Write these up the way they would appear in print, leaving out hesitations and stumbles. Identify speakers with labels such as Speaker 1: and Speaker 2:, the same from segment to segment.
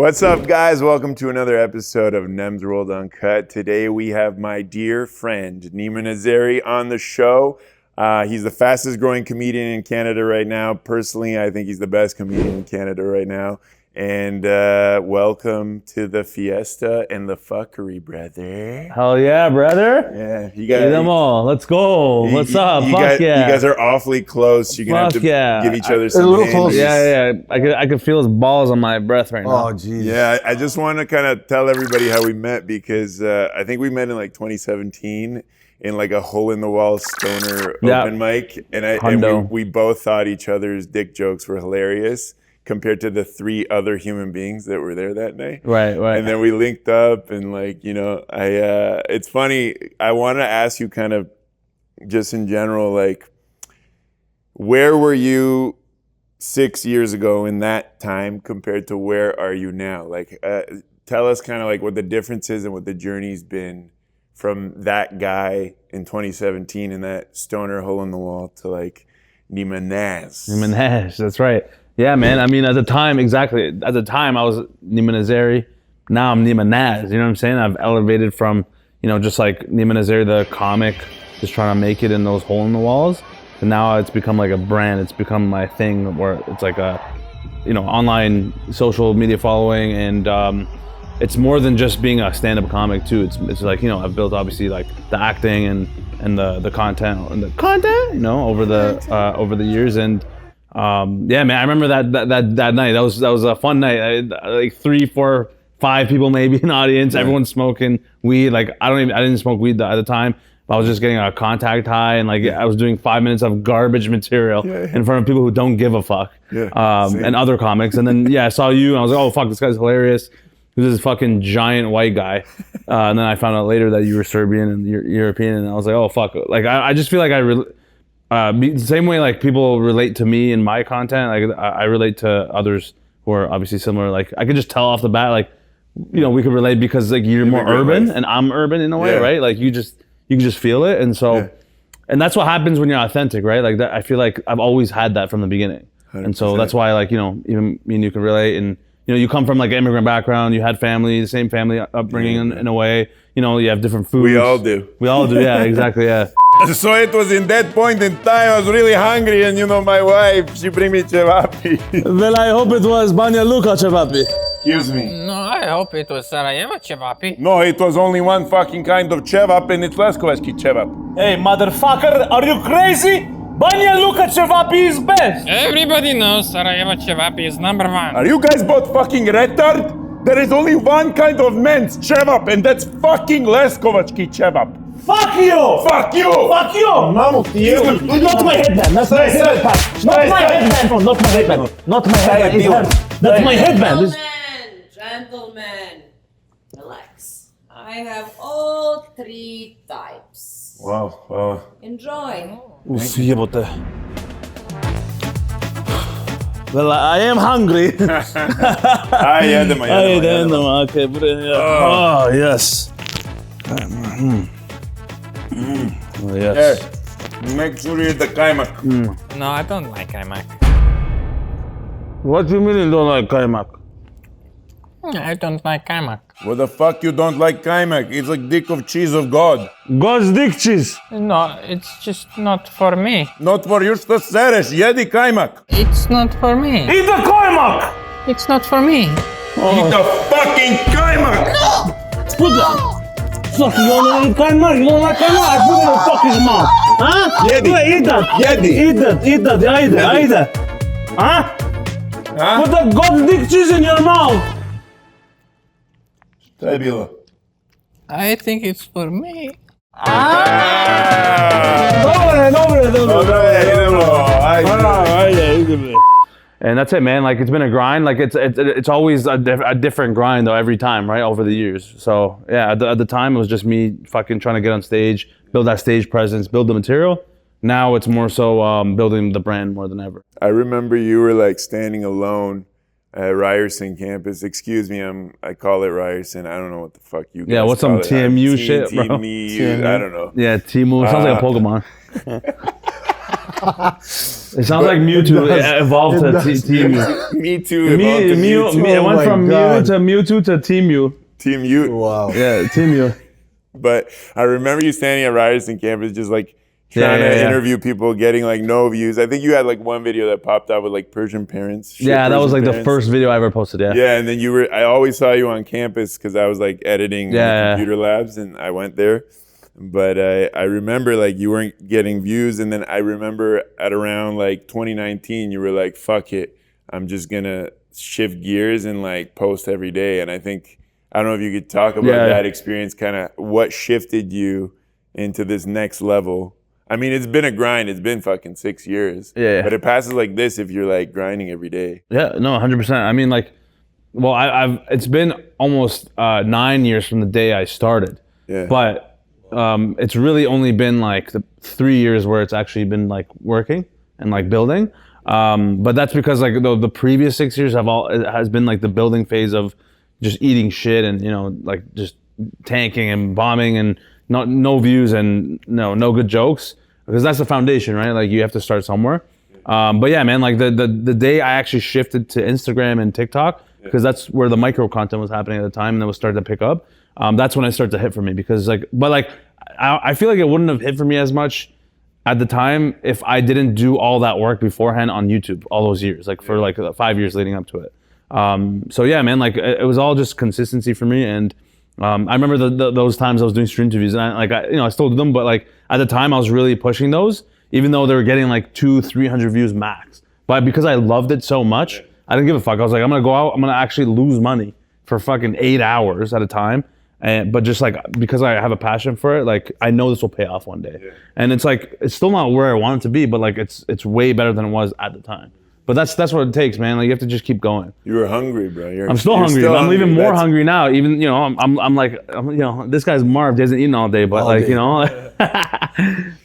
Speaker 1: What's up, guys? Welcome to another episode of Nem's World Uncut. Today we have my dear friend Neema Naz on the show. He's the fastest growing comedian in Canada right now. Personally, I think he's the best comedian in Canada right now. And welcome to the fiesta and the fuckery, brother.
Speaker 2: Hell yeah, brother.
Speaker 1: Yeah, you
Speaker 2: Get them all. Let's go. What's up? Fuck yeah.
Speaker 1: You guys are awfully close. You're going to have to give each other some
Speaker 2: a little
Speaker 1: hints.
Speaker 2: close. Yeah. I could feel his balls on my breath right now.
Speaker 3: Oh, geez.
Speaker 1: Yeah, I just want to kind of tell everybody how we met because I think we met in like 2017 in like a hole-in-the-wall stoner open mic. And we both thought each other's dick jokes were hilarious compared to the three other human beings that were there that night.
Speaker 2: Right.
Speaker 1: And then we linked up and like, you know, it's funny. I want to ask you kind of just in general, like, where were you 6 years ago in that time compared to where are you now? Like, tell us kind of like what the difference is and what the journey's been from that guy in 2017 in that stoner hole in the wall to like Neema Naz.
Speaker 2: Neema Naz, that's right. Yeah, man. I mean, at the time, exactly. At the time, I was Neema Naz. Now I'm Neema Naz. You know what I'm saying? I've elevated from, you know, just like Neema Naz, the comic, just trying to make it in those hole in the walls. And now it's become like a brand. It's become my thing where it's like a, you know, online social media following. And it's more than just being a stand-up comic too. It's like, you know, I've built obviously like the acting and the content, you know, over the years. And yeah, man, I remember that night. That was a fun night. Like 3, 4, 5 people maybe in the audience. Yeah. Everyone's smoking weed. Like I didn't smoke weed at the time. But I was just getting a contact high and like I was doing 5 minutes of garbage material in front of people who don't give a fuck. And other comics. And then I saw you and I was like, oh fuck, this guy's hilarious. He was this fucking giant white guy. And then I found out later that you were Serbian and European, and I was like, oh fuck. Like I just feel like the same way like people relate to me in my content, like I relate to others who are obviously similar. Like I could just tell off the bat, like, you know, we could relate because like you're more urban and I'm urban in a way, right? Like you can just feel it, and so, and that's what happens when you're authentic, right? Like that, I feel like I've always had that from the beginning, 100%. And so that's why, like, you know, even me and you can relate, and you know, you come from like an immigrant background, you had family, the same family upbringing in a way. You know, you have different foods.
Speaker 1: We all do,
Speaker 2: yeah, exactly, yeah.
Speaker 1: So it was in that point in time I was really hungry, and you know, my wife, she bring me cevapi.
Speaker 2: Well, I hope it was Banja Luka cevapi.
Speaker 1: Excuse me.
Speaker 4: No, I hope it was Sarajevo cevapi.
Speaker 1: No, it was only one fucking kind of cevap, and it's Leskovački cevap.
Speaker 2: Hey, motherfucker, are you crazy? Banja Luka cevapi is best.
Speaker 4: Everybody knows Sarajevo cevapi is number 1.
Speaker 1: Are you guys both fucking retard? There is only one kind of men's cevap, and that's fucking Leskovački cevap.
Speaker 2: Fuck you!
Speaker 1: Fuck you!
Speaker 2: Fuck you!
Speaker 1: Mamo ti je.
Speaker 2: Not my headband. That's my headband. Not my headband. Not my headband. Not my headband. That's my headband.
Speaker 5: Gentlemen, relax. I have all 3 types.
Speaker 1: Wow.
Speaker 5: Enjoy.
Speaker 2: Jebote. Well, I am hungry.
Speaker 1: I jedem.
Speaker 2: Okay, oh, yes. Oh, yes.
Speaker 1: Hey, make sure you eat the kaimak.
Speaker 4: No, I don't like kaimak.
Speaker 2: What do you mean you don't like kaimak?
Speaker 4: I don't like kaimak.
Speaker 1: What the fuck you don't like kaimak? It's like dick of cheese of God.
Speaker 2: God's dick cheese.
Speaker 4: No, it's just not for me.
Speaker 1: Not for you, što sereš, jedi kaimak.
Speaker 4: It's not for me.
Speaker 2: Eat the kaimak!
Speaker 4: It's not for me.
Speaker 1: Eat the fucking kaimak!
Speaker 5: No!
Speaker 2: Put that. Fuck, you don't like kaimak? You don't like kaimak? I put it in the fucking mouth. Huh?
Speaker 1: Jedi.
Speaker 2: Eat that.
Speaker 1: Jedi.
Speaker 2: Eat that. Ajde. Huh? Put the God's dick cheese in your mouth.
Speaker 1: Šta je bilo?
Speaker 4: I think it's for me.
Speaker 1: Dobre, idemo. Ajde.
Speaker 2: And that's it, man. Like, it's been a grind. Like, it's always a different grind though every time, right? Over the years. So yeah, at the time it was just me fucking trying to get on stage, build that stage presence, build the material. Now it's more so building the brand more than ever.
Speaker 1: I remember you were like standing alone at Ryerson campus. Excuse me, I call it Ryerson. I don't know what the fuck you guys
Speaker 2: what's some
Speaker 1: call it.
Speaker 2: TMU shit, bro?
Speaker 1: TMU, I don't know.
Speaker 2: Yeah, Timu. Sounds like a Pokemon. It sounds like Mewtwo evolved to Team Mew.
Speaker 1: Me too. evolved to Mewtwo.
Speaker 2: It went
Speaker 3: my
Speaker 2: from
Speaker 3: God.
Speaker 2: Mewtwo to Team Mew.
Speaker 1: Team Mute.
Speaker 3: Wow.
Speaker 2: Yeah, Team Mew.
Speaker 1: But I remember you standing at Ryerson campus just like trying to interview people, getting like no views. I think you had like one video that popped out with like Persian parents.
Speaker 2: Yeah, that was
Speaker 1: Persian
Speaker 2: like the
Speaker 1: parents.
Speaker 2: first video I ever posted. Yeah.
Speaker 1: Yeah, and then I always saw you on campus because I was like editing in the
Speaker 2: Yeah.
Speaker 1: computer labs and I went there. But I remember like you weren't getting views. And then I remember at around like 2019, you were like, fuck it. I'm just going to shift gears and like post every day. And I don't know if you could talk about that experience, kind of what shifted you into this next level. I mean, it's been a grind. It's been fucking 6 years.
Speaker 2: Yeah.
Speaker 1: But it passes like this if you're like grinding every day.
Speaker 2: Yeah, no, 100%. I mean, like, well, it's been almost 9 years from the day I started.
Speaker 1: Yeah.
Speaker 2: But it's really only been like the 3 years where it's actually been like working and like building. But that's because like the previous 6 years it has been like the building phase of just eating shit and, you know, like just tanking and bombing and no views and no good jokes. Because that's the foundation, right? Like you have to start somewhere. But yeah, man, like the day I actually shifted to Instagram and TikTok, because that's where the micro content was happening at the time and it was starting to pick up. That's when it started to hit for me because I feel like it wouldn't have hit for me as much at the time if I didn't do all that work beforehand on YouTube all those years, like for like 5 years leading up to it. So yeah, man, like it was all just consistency for me. And I remember those times I was doing stream interviews and I still do them, but like at the time I was really pushing those, even though they were getting like 200-300 views max. But because I loved it so much, I didn't give a fuck. I was like, I'm gonna go out, I'm gonna actually lose money for fucking 8 hours at a time. But just like, because I have a passion for it, like I know this will pay off one day. Yeah. And it's like, it's still not where I want it to be, but like it's way better than it was at the time. But that's what it takes, man. Like you have to just keep going.
Speaker 1: You were hungry, bro.
Speaker 2: I'm still hungry. I'm leaving more hungry now. Even, you know, I'm like, you know, this guy's Marv. He hasn't eaten all day, but like, you know.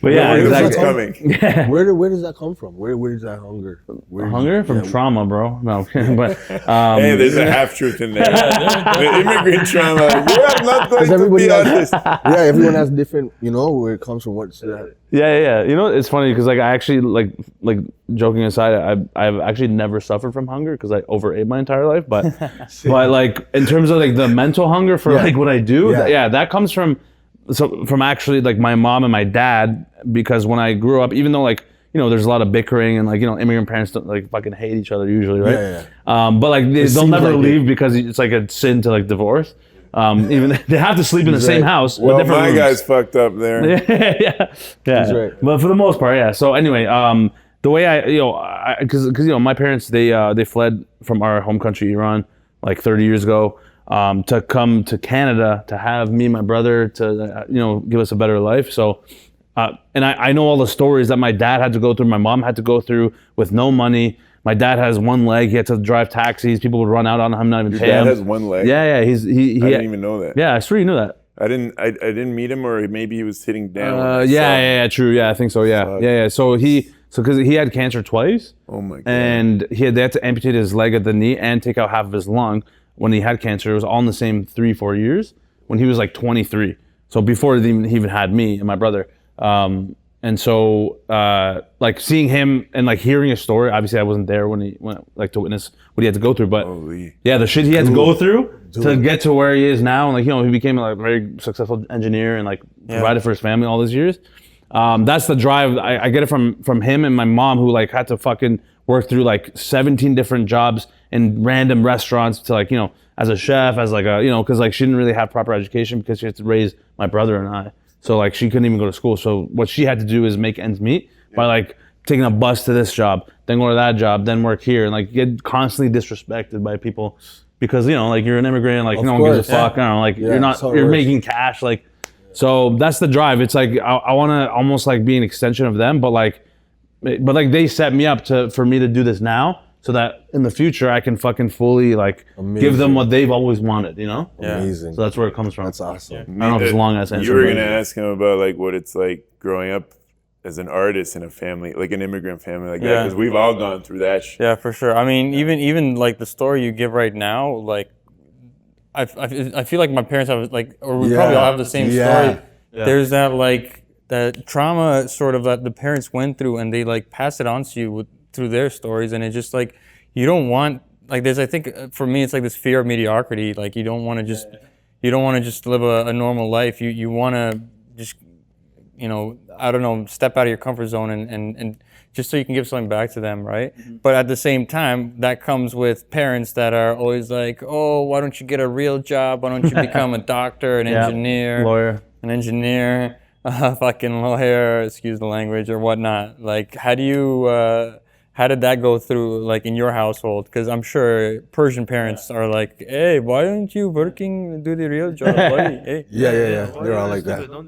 Speaker 2: But yeah, exactly.
Speaker 1: Coming.
Speaker 2: Yeah.
Speaker 3: Where does that come from? Where does that hunger?
Speaker 2: Hunger from trauma, bro. No, but
Speaker 1: hey, there's a half truth in there. The immigrant trauma. You are not going to be honest.
Speaker 3: Yeah, everyone has different, you know, where it comes from. What's that?
Speaker 2: Yeah. You know, it's funny because like I actually like joking aside, I've actually never suffered from hunger because I overate my entire life. But but like in terms of like the mental hunger for like what I do, that comes from actually like my mom and my dad, because when I grew up, even though like, you know, there's a lot of bickering and like, you know, immigrant parents don't like fucking hate each other usually, right? Yeah. But like they'll never leave because it's like a sin to like divorce. Even they have to sleep in the same house.
Speaker 1: Well,
Speaker 2: with different
Speaker 1: my
Speaker 2: rooms.
Speaker 1: guy's fucked up there.
Speaker 2: yeah.
Speaker 3: He's right.
Speaker 2: But for the most part, yeah. So anyway, the way because you know my parents they fled from our home country Iran like 30 years ago to come to Canada to have me and my brother to you know give us a better life. So and I know all the stories that my dad had to go through, my mom had to go through with no money. My dad has one leg. He had to drive taxis. People would run out on him, not even pay him.
Speaker 1: Your dad has one leg?
Speaker 2: Yeah. He
Speaker 1: I didn't even know that.
Speaker 2: Yeah, I swear you knew that.
Speaker 1: I didn't meet him, or maybe he was sitting down.
Speaker 2: Yeah, true. Yeah, I think so. Yeah. So because he had cancer twice.
Speaker 1: Oh my God.
Speaker 2: And they had to amputate his leg at the knee and take out half of his lung when he had cancer. It was all in the same 3-4 years when he was like 23. So before he even had me and my brother. And so, like seeing him and like hearing his story, obviously I wasn't there when he went like to witness what he had to go through, but yeah, the shit he had to go through to get to where he is now. And like, you know, he became like a very successful engineer and like provided for his family all those years. That's the drive. I get it from him and my mom, who like had to fucking work through like 17 different jobs in random restaurants to like, you know, as a chef, as like a, you know, cause like she didn't really have proper education because she had to raise my brother and I. So like she couldn't even go to school. So what she had to do is make ends meet by like taking a bus to this job, then go to that job, then work here, and like get constantly disrespected by people because, you know, like you're an immigrant, like no one gives a fuck. I don't know, like you're making cash, like. So that's the drive. It's like I want to almost like be an extension of them, but like they set me up for me to do this now, so that in the future I can fucking fully like give them what they've always wanted, you know?
Speaker 3: Yeah. Amazing.
Speaker 2: So that's where it comes from.
Speaker 3: That's awesome.
Speaker 2: I don't know if it's a long ass answer.
Speaker 1: You were gonna ask him about like what it's like growing up as an artist in a family, like an immigrant family like that, because we've all gone through that shit.
Speaker 6: Yeah, for sure. I mean, even like the story you give right now, like I feel like my parents have like, or we probably all have the same story. Yeah. There's that like that trauma sort of that the parents went through, and they like pass it on to you through their stories, and it's just like you don't want like there's I think for me it's like this fear of mediocrity. Like you don't want to just live a normal life. You want to just I don't know, step out of your comfort zone and just so you can give something back to them, right? Mm-hmm. But at the same time, that comes with parents that are always like, oh, why don't you get a real job? Why don't you become a doctor, an engineer,
Speaker 2: lawyer,
Speaker 6: an engineer, a fucking lawyer, excuse the language, or whatnot? Like, how did that go through, like, in your household? Because I'm sure Persian parents are like, hey, why aren't you working, do the real job, buddy? Hey.
Speaker 3: Yeah. They're all like that.
Speaker 1: All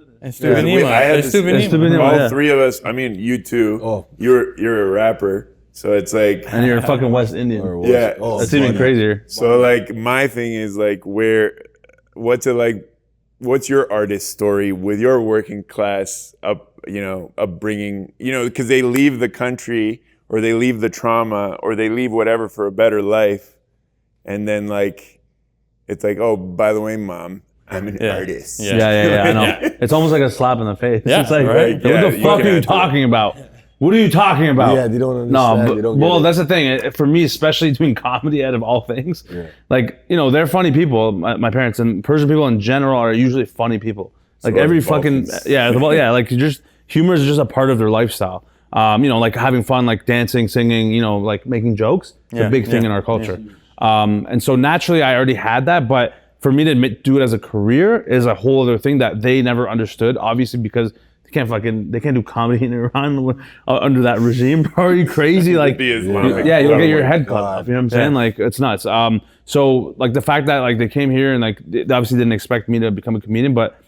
Speaker 1: three of us. I mean, you too.
Speaker 3: Oh,
Speaker 1: you're a rapper, so it's like,
Speaker 2: and you're a fucking West Indian.
Speaker 1: Yeah,
Speaker 2: that's even crazier.
Speaker 1: So like, my thing is like, what's it like? What's your artist story with your working class upbringing? Because they leave the country, or they leave the trauma, or they leave whatever for a better life, and then like, it's like, oh, by the way, mom, I'm an artist.
Speaker 2: Yeah. I know. It's almost like a slap in the face.
Speaker 6: Yeah,
Speaker 2: it's like,
Speaker 6: right?
Speaker 2: What the fuck are you talking about? What are you talking about?
Speaker 3: Yeah, they don't understand.
Speaker 2: No, that's the thing. For me, especially doing comedy out of all things, like, they're funny people. My parents and Persian people in general are usually funny people. Like so every fucking, like just humor is just a part of their lifestyle. Like having fun, like dancing, singing, like making jokes. It's a big thing in our culture. And so naturally I already had that, but for me to do it as a career is a whole other thing that they never understood, obviously, because they can't do comedy in Iran under that regime. Are you crazy? Like, you'll get your head cut off. You know what I'm saying? Like, it's nuts. So like the fact that like they came here and like they obviously didn't expect me to become a comedian, but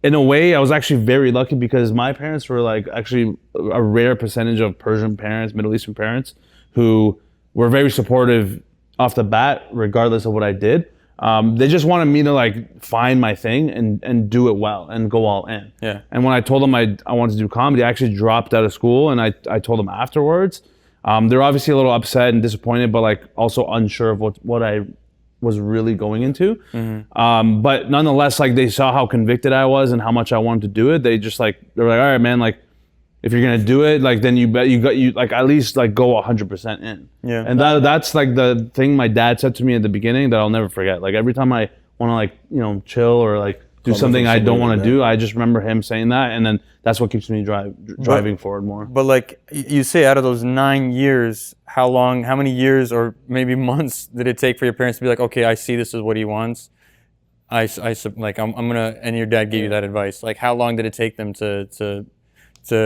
Speaker 2: in a way I was actually very lucky because my parents were like actually a rare percentage of Persian parents, Middle Eastern parents who were very supportive off the bat, regardless of what I did. They just wanted me to like find my thing and do it well and go all in.
Speaker 6: Yeah.
Speaker 2: And when I told them I wanted to do comedy, I actually dropped out of school and I told them afterwards. They're obviously a little upset and disappointed, but like also unsure of what I was really going into. Mm-hmm. But nonetheless, like they saw how convicted I was and how much I wanted to do it. They were like, all right, man, like if you're gonna do it, like then you like at least like go 100% in.
Speaker 6: Yeah.
Speaker 2: And that's like the thing my dad said to me at the beginning that I'll never forget. Like every time I want to like chill or like do something I don't want to do, I just remember him saying that, and then that's what keeps me driving forward more.
Speaker 6: But like you say, out of those 9 years, how many years or maybe months did it take for your parents to be like, okay, I see this is what he wants. I'm gonna, and your dad gave you that advice. Like how long did it take them to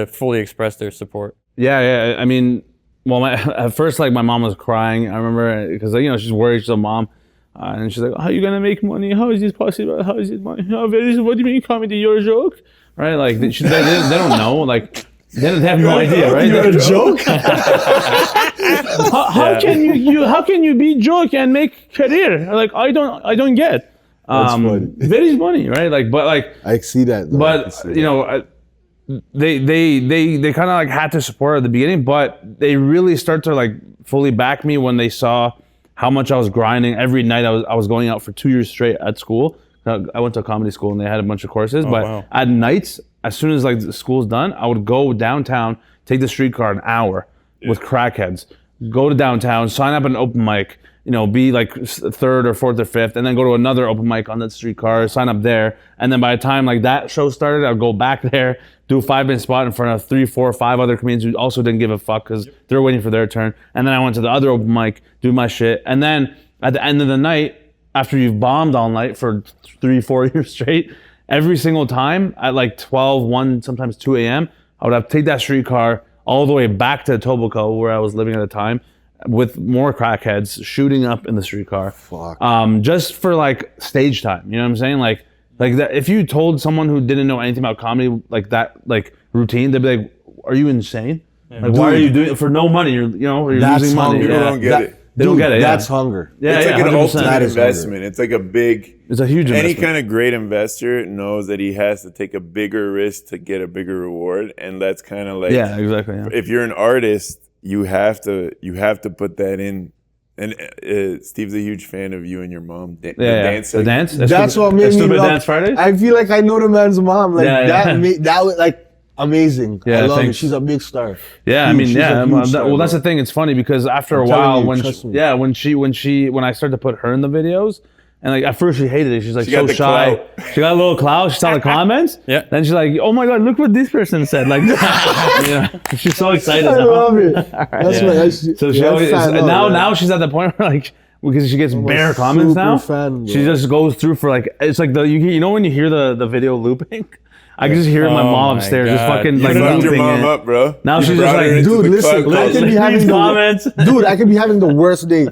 Speaker 6: fully express their support?
Speaker 2: Yeah. I mean, well, at first, like my mom was crying. I remember because she's worried. She's a mom, and she's like, "How are you gonna make money? How is this possible? How is it money? What do you mean comedy? Your joke, right?" Like they don't know. Like they have no idea, right?
Speaker 3: You're a joke.
Speaker 2: How can you be joke and make career? Like I don't get.
Speaker 3: That's funny.
Speaker 2: Very funny, right? Like, but like
Speaker 3: I see that. Though.
Speaker 2: But they kind of like had to support at the beginning, but they really start to like fully back me when they saw how much I was grinding. Every night I was going out for 2 years straight at school. I went to a comedy school and they had a bunch of courses, at nights, as soon as like the school's done, I would go downtown, take the streetcar an hour with crackheads, go to downtown, sign up an open mic, be like third or fourth or fifth, and then go to another open mic on that streetcar, sign up there. And then by the time like that show started, I'd go back there, do a 5-minute spot in front of 3, 4, 5 other comedians who also didn't give a fuck because they're waiting for their turn. And then I went to the other open mic, do my shit. And then at the end of the night, after you've bombed all night for 3, 4 years straight, every single time at like 12, 1, sometimes 2 a.m., I would have to take that streetcar all the way back to Etobicoke where I was living at the time, with more crackheads shooting up in the streetcar.
Speaker 3: Fuck.
Speaker 2: Just for like stage time. You know what I'm saying? Like that. If you told someone who didn't know anything about comedy like that, like routine, they'd be like, "Are you insane? Yeah. Like, why are you doing it for no money? You're losing money."
Speaker 1: People don't get it.
Speaker 2: They don't get it.
Speaker 3: That's hunger.
Speaker 1: Yeah, it's like an
Speaker 2: 100%.
Speaker 1: ultimate investment. It's like
Speaker 2: It's a huge investment.
Speaker 1: Any kind of great investor knows that he has to take a bigger risk to get a bigger reward, and that's kind of like
Speaker 2: exactly. Yeah.
Speaker 1: If you're an artist, you have to put that in And Steve's a huge fan of you and your mom. The dance.
Speaker 2: The dance.
Speaker 3: That's what made me
Speaker 2: Stupid
Speaker 3: love.
Speaker 2: Dance Fridays.
Speaker 3: I feel like I know the man's mom. Like
Speaker 2: Yeah, yeah.
Speaker 3: that was like amazing.
Speaker 2: Yeah,
Speaker 3: I love it.
Speaker 2: thanks.
Speaker 3: She's a big star.
Speaker 2: Yeah, I
Speaker 3: Huge.
Speaker 2: mean,
Speaker 3: She's
Speaker 2: yeah.
Speaker 3: a huge star,
Speaker 2: Well, that's
Speaker 3: bro.
Speaker 2: the thing. It's funny because after a
Speaker 3: I'm telling
Speaker 2: while,
Speaker 3: you,
Speaker 2: when
Speaker 3: trust me.
Speaker 2: when I started to put her in the videos, and like at first she hated it. She's like
Speaker 1: She got
Speaker 2: so
Speaker 1: the
Speaker 2: shy.
Speaker 1: clout.
Speaker 2: She got a little clout. She saw the comments.
Speaker 6: Yeah.
Speaker 2: Then she's like, "Oh my god, look what this person said!" Like, yeah. She's so excited.
Speaker 3: I
Speaker 2: now.
Speaker 3: love it. That's
Speaker 6: Yeah.
Speaker 3: my. That's,
Speaker 2: So she
Speaker 3: yeah,
Speaker 2: always,
Speaker 3: fan
Speaker 2: now
Speaker 3: love,
Speaker 2: now
Speaker 3: man.
Speaker 2: she's at the point where like because she gets
Speaker 3: I'm a
Speaker 2: bare comments
Speaker 3: super
Speaker 2: now.
Speaker 3: fan, bro.
Speaker 2: She just goes through for like it's like you know when you hear the video looping, I can just hear my
Speaker 6: Oh
Speaker 2: mom
Speaker 6: my
Speaker 2: upstairs just
Speaker 6: God.
Speaker 2: fucking
Speaker 6: You
Speaker 2: like
Speaker 1: You fucked your
Speaker 2: looping
Speaker 1: mom
Speaker 2: it.
Speaker 1: up, bro.
Speaker 2: Now
Speaker 1: You
Speaker 2: she's just
Speaker 1: brought her
Speaker 2: like,
Speaker 1: into
Speaker 3: dude,
Speaker 1: the
Speaker 3: listen,
Speaker 1: club
Speaker 3: I
Speaker 1: culture.
Speaker 3: could be having
Speaker 2: These
Speaker 3: the
Speaker 2: comments.
Speaker 3: dude. I could be having the worst day,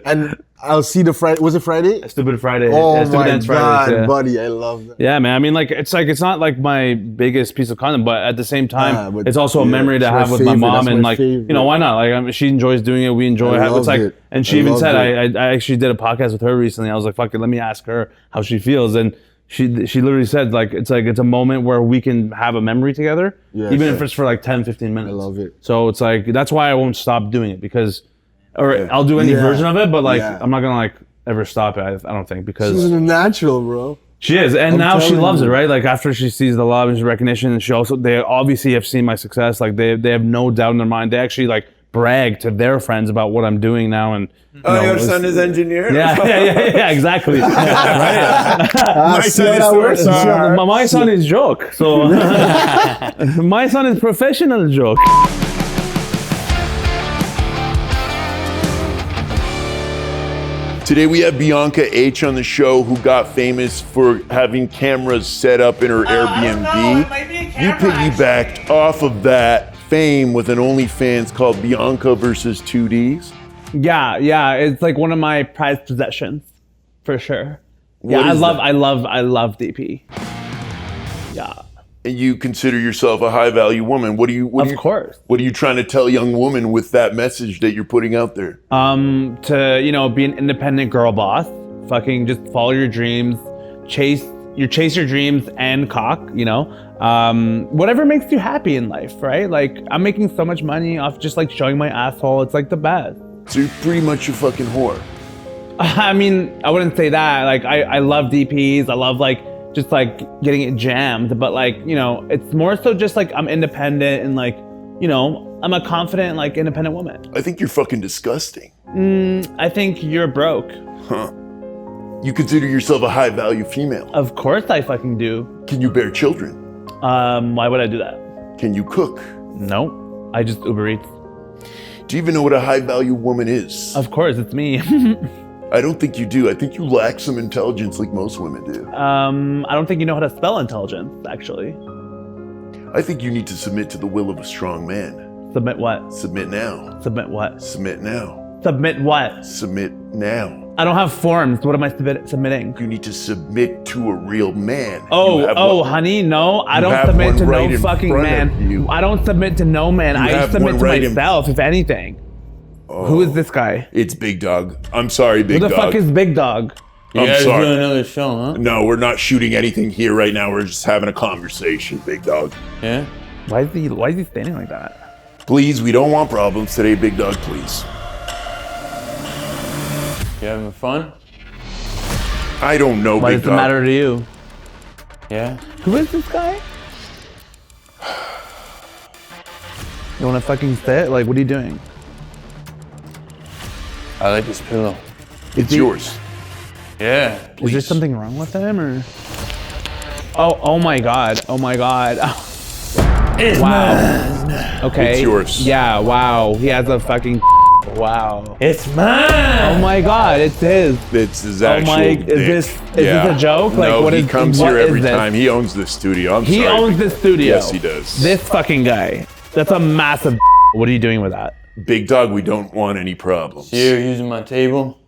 Speaker 3: and I'll see the Friday. Was it Friday?
Speaker 2: Stupid Friday.
Speaker 3: Oh
Speaker 2: Stupid
Speaker 3: my
Speaker 2: Dance
Speaker 3: god,
Speaker 2: Fridays, yeah.
Speaker 3: buddy, I love that.
Speaker 2: Yeah, man. I mean, like, it's not like my biggest piece of content, but at the same time,
Speaker 3: but
Speaker 2: it's also a
Speaker 3: yeah,
Speaker 2: memory to
Speaker 3: it's my
Speaker 2: have with my
Speaker 3: favorite.
Speaker 2: mom,
Speaker 3: That's
Speaker 2: and
Speaker 3: my
Speaker 2: like,
Speaker 3: favorite.
Speaker 2: you know, why not? Like, I mean, she enjoys doing it. We enjoy
Speaker 3: I
Speaker 2: it. It's
Speaker 3: loved
Speaker 2: like,
Speaker 3: it.
Speaker 2: and she
Speaker 3: I
Speaker 2: even
Speaker 3: loved
Speaker 2: said,
Speaker 3: it.
Speaker 2: I actually did a podcast with her recently. I was like, fuck it, let me ask her how she feels, and she literally said it's a moment where we can have a memory together,
Speaker 3: Yeah,
Speaker 2: even
Speaker 3: sure.
Speaker 2: if it's for like 10, 15 minutes.
Speaker 3: I love it.
Speaker 2: So it's like that's why I won't stop doing it I'll do any
Speaker 3: Yeah.
Speaker 2: version of it, but like
Speaker 3: Yeah.
Speaker 2: I'm not gonna like ever stop it. I don't think because.
Speaker 3: She's a natural, bro.
Speaker 2: She is, and
Speaker 3: I'm
Speaker 2: now she
Speaker 3: telling
Speaker 2: loves
Speaker 3: you.
Speaker 2: it, right? Like after she sees the love and recognition, and they obviously have seen my success. Like they have no doubt in their mind. They actually like brag to their friends about what I'm doing now, and
Speaker 1: Oh, your
Speaker 2: it's-
Speaker 1: son is engineer?
Speaker 2: yeah, exactly. Right?
Speaker 1: My son is superstar.
Speaker 2: My son is joke. So my son is professional joke.
Speaker 1: Today we have Bianca H on the show, who got famous for having cameras set up in her Airbnb. You piggybacked off of that fame with an OnlyFans called Bianca versus 2Ds.
Speaker 2: Yeah, it's like one of my prized possessions, for sure. Yeah,
Speaker 1: What is that?
Speaker 2: I love DP. Yeah.
Speaker 1: And you consider yourself a high value woman.
Speaker 2: Of course.
Speaker 1: What are you trying to tell young women with that message that you're putting out there?
Speaker 2: To be an independent girl boss, fucking just follow your dreams, chase your dreams and cock, whatever makes you happy in life, right? Like I'm making so much money off just like showing my asshole. It's like the best.
Speaker 1: So you're pretty much a fucking whore.
Speaker 2: I mean, I wouldn't say that. Like I love DPs. I love like just like getting it jammed, but like, it's more so just like I'm independent and like, I'm a confident, like independent woman.
Speaker 1: I think you're fucking disgusting.
Speaker 2: I think you're broke.
Speaker 1: Huh. You consider yourself a high value female.
Speaker 2: Of course I fucking do.
Speaker 1: Can you bear children?
Speaker 2: Why would I do that?
Speaker 1: Can you cook?
Speaker 2: No, I just Uber Eats.
Speaker 1: Do you even know what a high value woman is?
Speaker 2: Of course, it's me.
Speaker 1: I don't think you do. I think you lack some intelligence like most women do.
Speaker 2: I don't think you know how to spell intelligence, actually.
Speaker 1: I think you need to submit to the will of a strong man.
Speaker 2: Submit what?
Speaker 1: Submit now.
Speaker 2: Submit what?
Speaker 1: Submit now.
Speaker 2: Submit what?
Speaker 1: Submit now.
Speaker 2: I don't have forms. What am I submitting?
Speaker 1: You need to submit to a real man. You
Speaker 2: Oh,
Speaker 1: have
Speaker 2: oh,
Speaker 1: one-
Speaker 2: honey, no. I
Speaker 1: you
Speaker 2: don't
Speaker 1: have
Speaker 2: submit
Speaker 1: one
Speaker 2: to
Speaker 1: right
Speaker 2: no
Speaker 1: in
Speaker 2: fucking
Speaker 1: front of
Speaker 2: man.
Speaker 1: you.
Speaker 2: I don't submit to no man.
Speaker 1: You
Speaker 2: I
Speaker 1: have
Speaker 2: submit
Speaker 1: one
Speaker 2: to
Speaker 1: right in-
Speaker 2: myself, if anything.
Speaker 1: Oh,
Speaker 2: Who is this guy?
Speaker 1: It's Big Dog. I'm sorry, Big
Speaker 2: Who the
Speaker 1: Dog.
Speaker 2: fuck is Big Dog?
Speaker 6: You
Speaker 1: I'm
Speaker 6: guys
Speaker 1: sorry.
Speaker 6: doing another show, huh?
Speaker 1: No, we're not shooting anything here right now. We're just having a conversation, Big Dog.
Speaker 6: Yeah.
Speaker 2: Why is he standing like that?
Speaker 1: Please, we don't want problems today, Big Dog, please.
Speaker 6: You having fun?
Speaker 1: I don't know,
Speaker 2: Why
Speaker 1: Big
Speaker 2: does it
Speaker 1: Dog.
Speaker 2: matter to you?
Speaker 6: Yeah.
Speaker 2: Who is this guy? You wanna fucking sit? Like, what are you doing?
Speaker 6: I like this pillow.
Speaker 1: It's yours.
Speaker 6: Yeah.
Speaker 2: Is there
Speaker 1: Please.
Speaker 2: something wrong with him or? Oh my god. Oh my god. Wow. Okay.
Speaker 1: It's yours.
Speaker 2: Yeah, wow. He has a fucking wow.
Speaker 6: It's mine.
Speaker 2: Oh my god, it's his.
Speaker 1: It's his
Speaker 2: Oh
Speaker 1: actual
Speaker 2: my,
Speaker 1: dick.
Speaker 2: is this a joke? Like
Speaker 1: No,
Speaker 2: what
Speaker 1: he
Speaker 2: is
Speaker 1: comes
Speaker 2: what
Speaker 1: here
Speaker 2: is
Speaker 1: every
Speaker 2: this?
Speaker 1: time. He owns this studio. I'm
Speaker 2: He
Speaker 1: sorry.
Speaker 2: owns this studio.
Speaker 1: Yes, he does.
Speaker 2: This fucking guy. That's a massive What are you doing with that?
Speaker 1: Big Dog, we don't want any problems.
Speaker 6: You're using my table.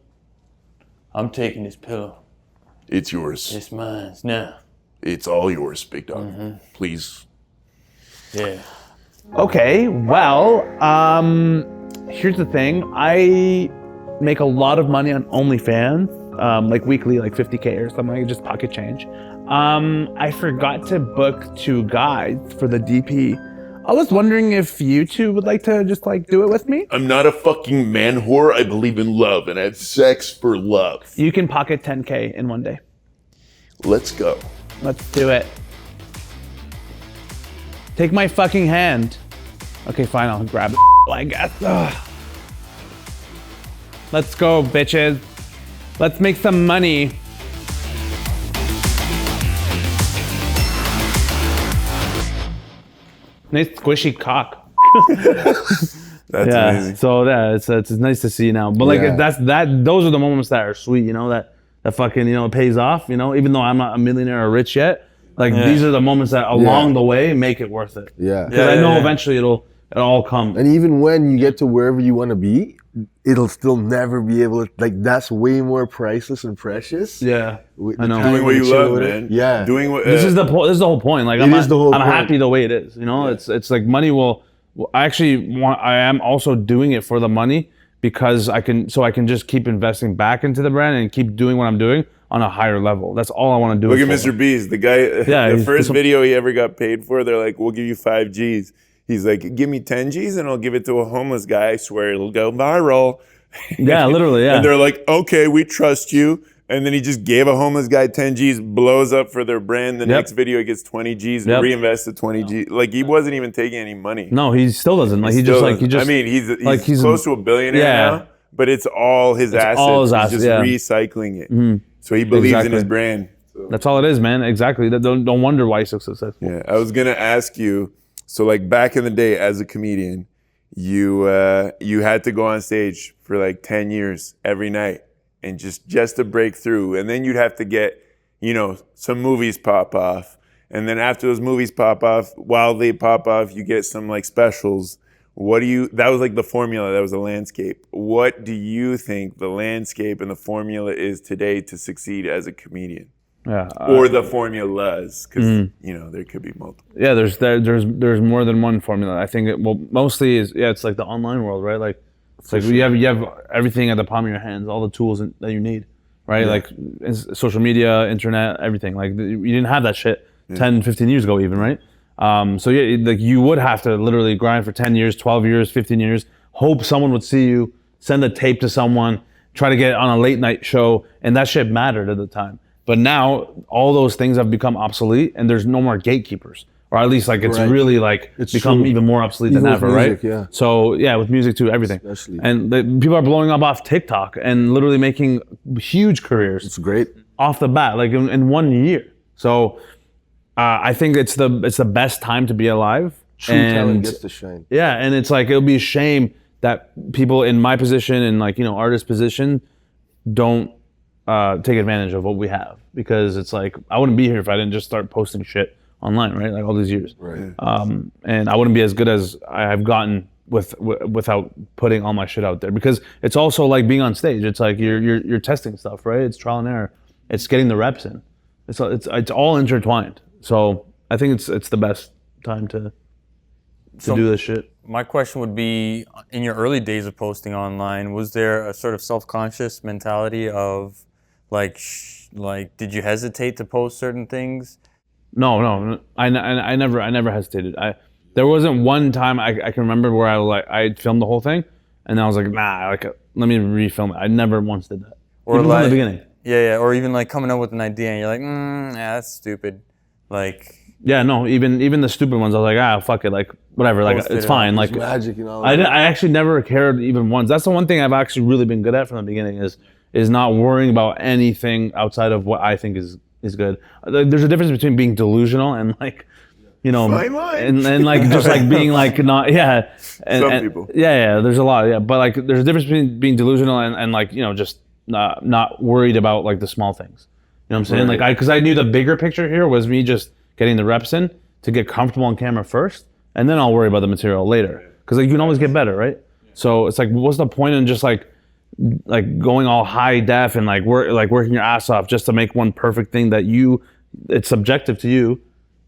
Speaker 6: I'm taking this pillow.
Speaker 1: It's yours.
Speaker 6: It's mine now.
Speaker 1: It's all yours, Big Dog.
Speaker 2: Mm-hmm.
Speaker 1: Please.
Speaker 6: Yeah.
Speaker 2: Okay, well, here's the thing. I make a lot of money on OnlyFans, like weekly, like 50K or something, like just pocket change. I forgot to book 2 guys for the DP I was wondering if you two would like to just like do it with me.
Speaker 1: I'm not a fucking man whore. I believe in love and I have sex for love.
Speaker 2: You can pocket 10K in one day.
Speaker 1: Let's go.
Speaker 2: Let's do it. Take my fucking hand. Okay, fine, I'll grab it, I guess. Ugh. Let's go, bitches. Let's make some money. Nice squishy cock.
Speaker 1: That's amazing.
Speaker 2: So yeah, it's nice to see now. But like
Speaker 3: Yeah.
Speaker 2: those are the moments that are sweet, you know, that fucking, you know, pays off, you know, even though I'm not a millionaire or rich yet. Like these are the moments that along the way make it worth it.
Speaker 3: Yeah.
Speaker 2: Because I know eventually it'll all come.
Speaker 3: And even when you get to wherever you want to be, it'll still never be able to, like, that's way more priceless and precious.
Speaker 2: Yeah.
Speaker 3: With
Speaker 2: I
Speaker 3: the
Speaker 2: know.
Speaker 3: time
Speaker 1: Doing what you
Speaker 3: to chill
Speaker 1: love,
Speaker 3: with it.
Speaker 1: man.
Speaker 3: Yeah.
Speaker 1: Doing what
Speaker 2: This is the whole point. Like
Speaker 3: It is the whole
Speaker 2: I'm
Speaker 3: point.
Speaker 2: happy the way it is. You know, it's like money will. I am also doing it for the money because I can just keep investing back into the brand and keep doing what I'm doing on a higher level. That's all I want to do.
Speaker 1: Look
Speaker 2: it
Speaker 1: at
Speaker 2: for.
Speaker 1: Mr. Beast, the guy.
Speaker 2: Yeah,
Speaker 1: the
Speaker 2: he's-
Speaker 1: first video he ever got paid for, they're like, "We'll give you 5 G's." He's like, "Give me 10 G's and I'll give it to a homeless guy. I swear it'll go viral."
Speaker 2: Yeah, literally. Yeah.
Speaker 1: And they're like, "Okay, we trust you." And then he just gave a homeless guy 10 G's, blows up for their brand. The next video he gets 20 G's,
Speaker 2: Yep.
Speaker 1: reinvested 20 G's. Like he wasn't even taking any money.
Speaker 2: No, he still doesn't. Like he
Speaker 1: Still
Speaker 2: just.
Speaker 1: I mean, he's
Speaker 2: like, he's-
Speaker 1: close to a billionaire
Speaker 2: Yeah.
Speaker 1: now, but it's all his assets.
Speaker 2: all his
Speaker 1: He's
Speaker 2: assets,
Speaker 1: just
Speaker 2: yeah.
Speaker 1: recycling it. So he believes in his
Speaker 2: Exactly.
Speaker 1: brand.
Speaker 2: That's all it is, man. Exactly. Don't wonder why he's so successful.
Speaker 1: Yeah, I was gonna ask you. So, like back in the day, as a comedian, you had to go on stage for like 10 years every night, and just to break through, and then you'd have to get, you know, some movies pop off, and then after those movies pop off, while they pop off, you get some like specials. That was like the formula. That was the landscape. What do you think the landscape and the formula is today to succeed as a comedian?
Speaker 2: Yeah.
Speaker 1: Or the formulas, because you know there could be multiple.
Speaker 2: Yeah, there's more than one formula. I think mostly it's like the online world, right? Like it's like you have everything at the palm of your hands, all the tools that you need, right? Like social media, internet, everything. Like you didn't have that shit 10, 15 years ago even, right? So yeah, like you would have to literally grind for 10 years, 12 years, 15 years, hope someone would see you, send a tape to someone, try to get on a late night show, and that shit mattered at the time. But now all those things have become obsolete, and there's no more gatekeepers, or at least like it's really like
Speaker 3: It's
Speaker 2: become
Speaker 3: true.
Speaker 2: even more obsolete
Speaker 3: Even
Speaker 2: than
Speaker 3: with
Speaker 2: ever,
Speaker 3: music,
Speaker 2: right?
Speaker 3: yeah.
Speaker 2: So yeah, with music too, everything.
Speaker 3: Especially.
Speaker 2: And people are blowing up off TikTok and literally making huge careers
Speaker 3: It's great.
Speaker 2: off the bat, like in 1 year. So I think it's the best time to be alive.
Speaker 3: True talent gets to shine.
Speaker 2: Yeah, and it's like it'll be a shame that people in my position and like, you know, artist position don't take advantage of what we have, because it's like I wouldn't be here if I didn't just start posting shit online, right? Like all these years.
Speaker 3: Right.
Speaker 2: And I wouldn't be as good as I have gotten without putting all my shit out there, because it's also like being on stage. It's like you're testing stuff, right? It's trial and error. It's getting the reps in. It's all intertwined. So I think it's the best time to do this shit.
Speaker 6: My question would be, in your early days of posting online, was there a sort of self-conscious mentality of like did you hesitate to post certain things?
Speaker 2: No. I never hesitated. There wasn't one time I can remember where I filmed the whole thing and I was like, nah, like let me refilm it. I never once did that.
Speaker 6: Or
Speaker 2: Even
Speaker 6: like,
Speaker 2: from the beginning.
Speaker 6: Yeah, or even like coming up with an idea and you're like, yeah, that's stupid. Like,
Speaker 2: Yeah, no, even the stupid ones, I was like, fuck it, like whatever, like
Speaker 6: Post
Speaker 2: it's
Speaker 6: it
Speaker 2: fine.
Speaker 6: up.
Speaker 2: Like
Speaker 3: Magic and all
Speaker 2: I
Speaker 3: that.
Speaker 2: actually never cared even once. That's the one thing I've actually really been good at from the beginning is not worrying about anything outside of what I think is good. There's a difference between being delusional and like, you know,
Speaker 1: Fine line.
Speaker 2: and like just like being like not and
Speaker 1: people.
Speaker 2: Yeah, there's a lot, but like there's a difference between being delusional and like, you know, just not worried about like the small things. You know what I'm saying?
Speaker 3: Right.
Speaker 2: Like because I knew the bigger picture here was me just getting the reps in to get comfortable on camera first, and then I'll worry about the material later. Because like you can always get better, right? So it's like, what's the point in just like going all high def and like working your ass off just to make one perfect thing that it's subjective to you,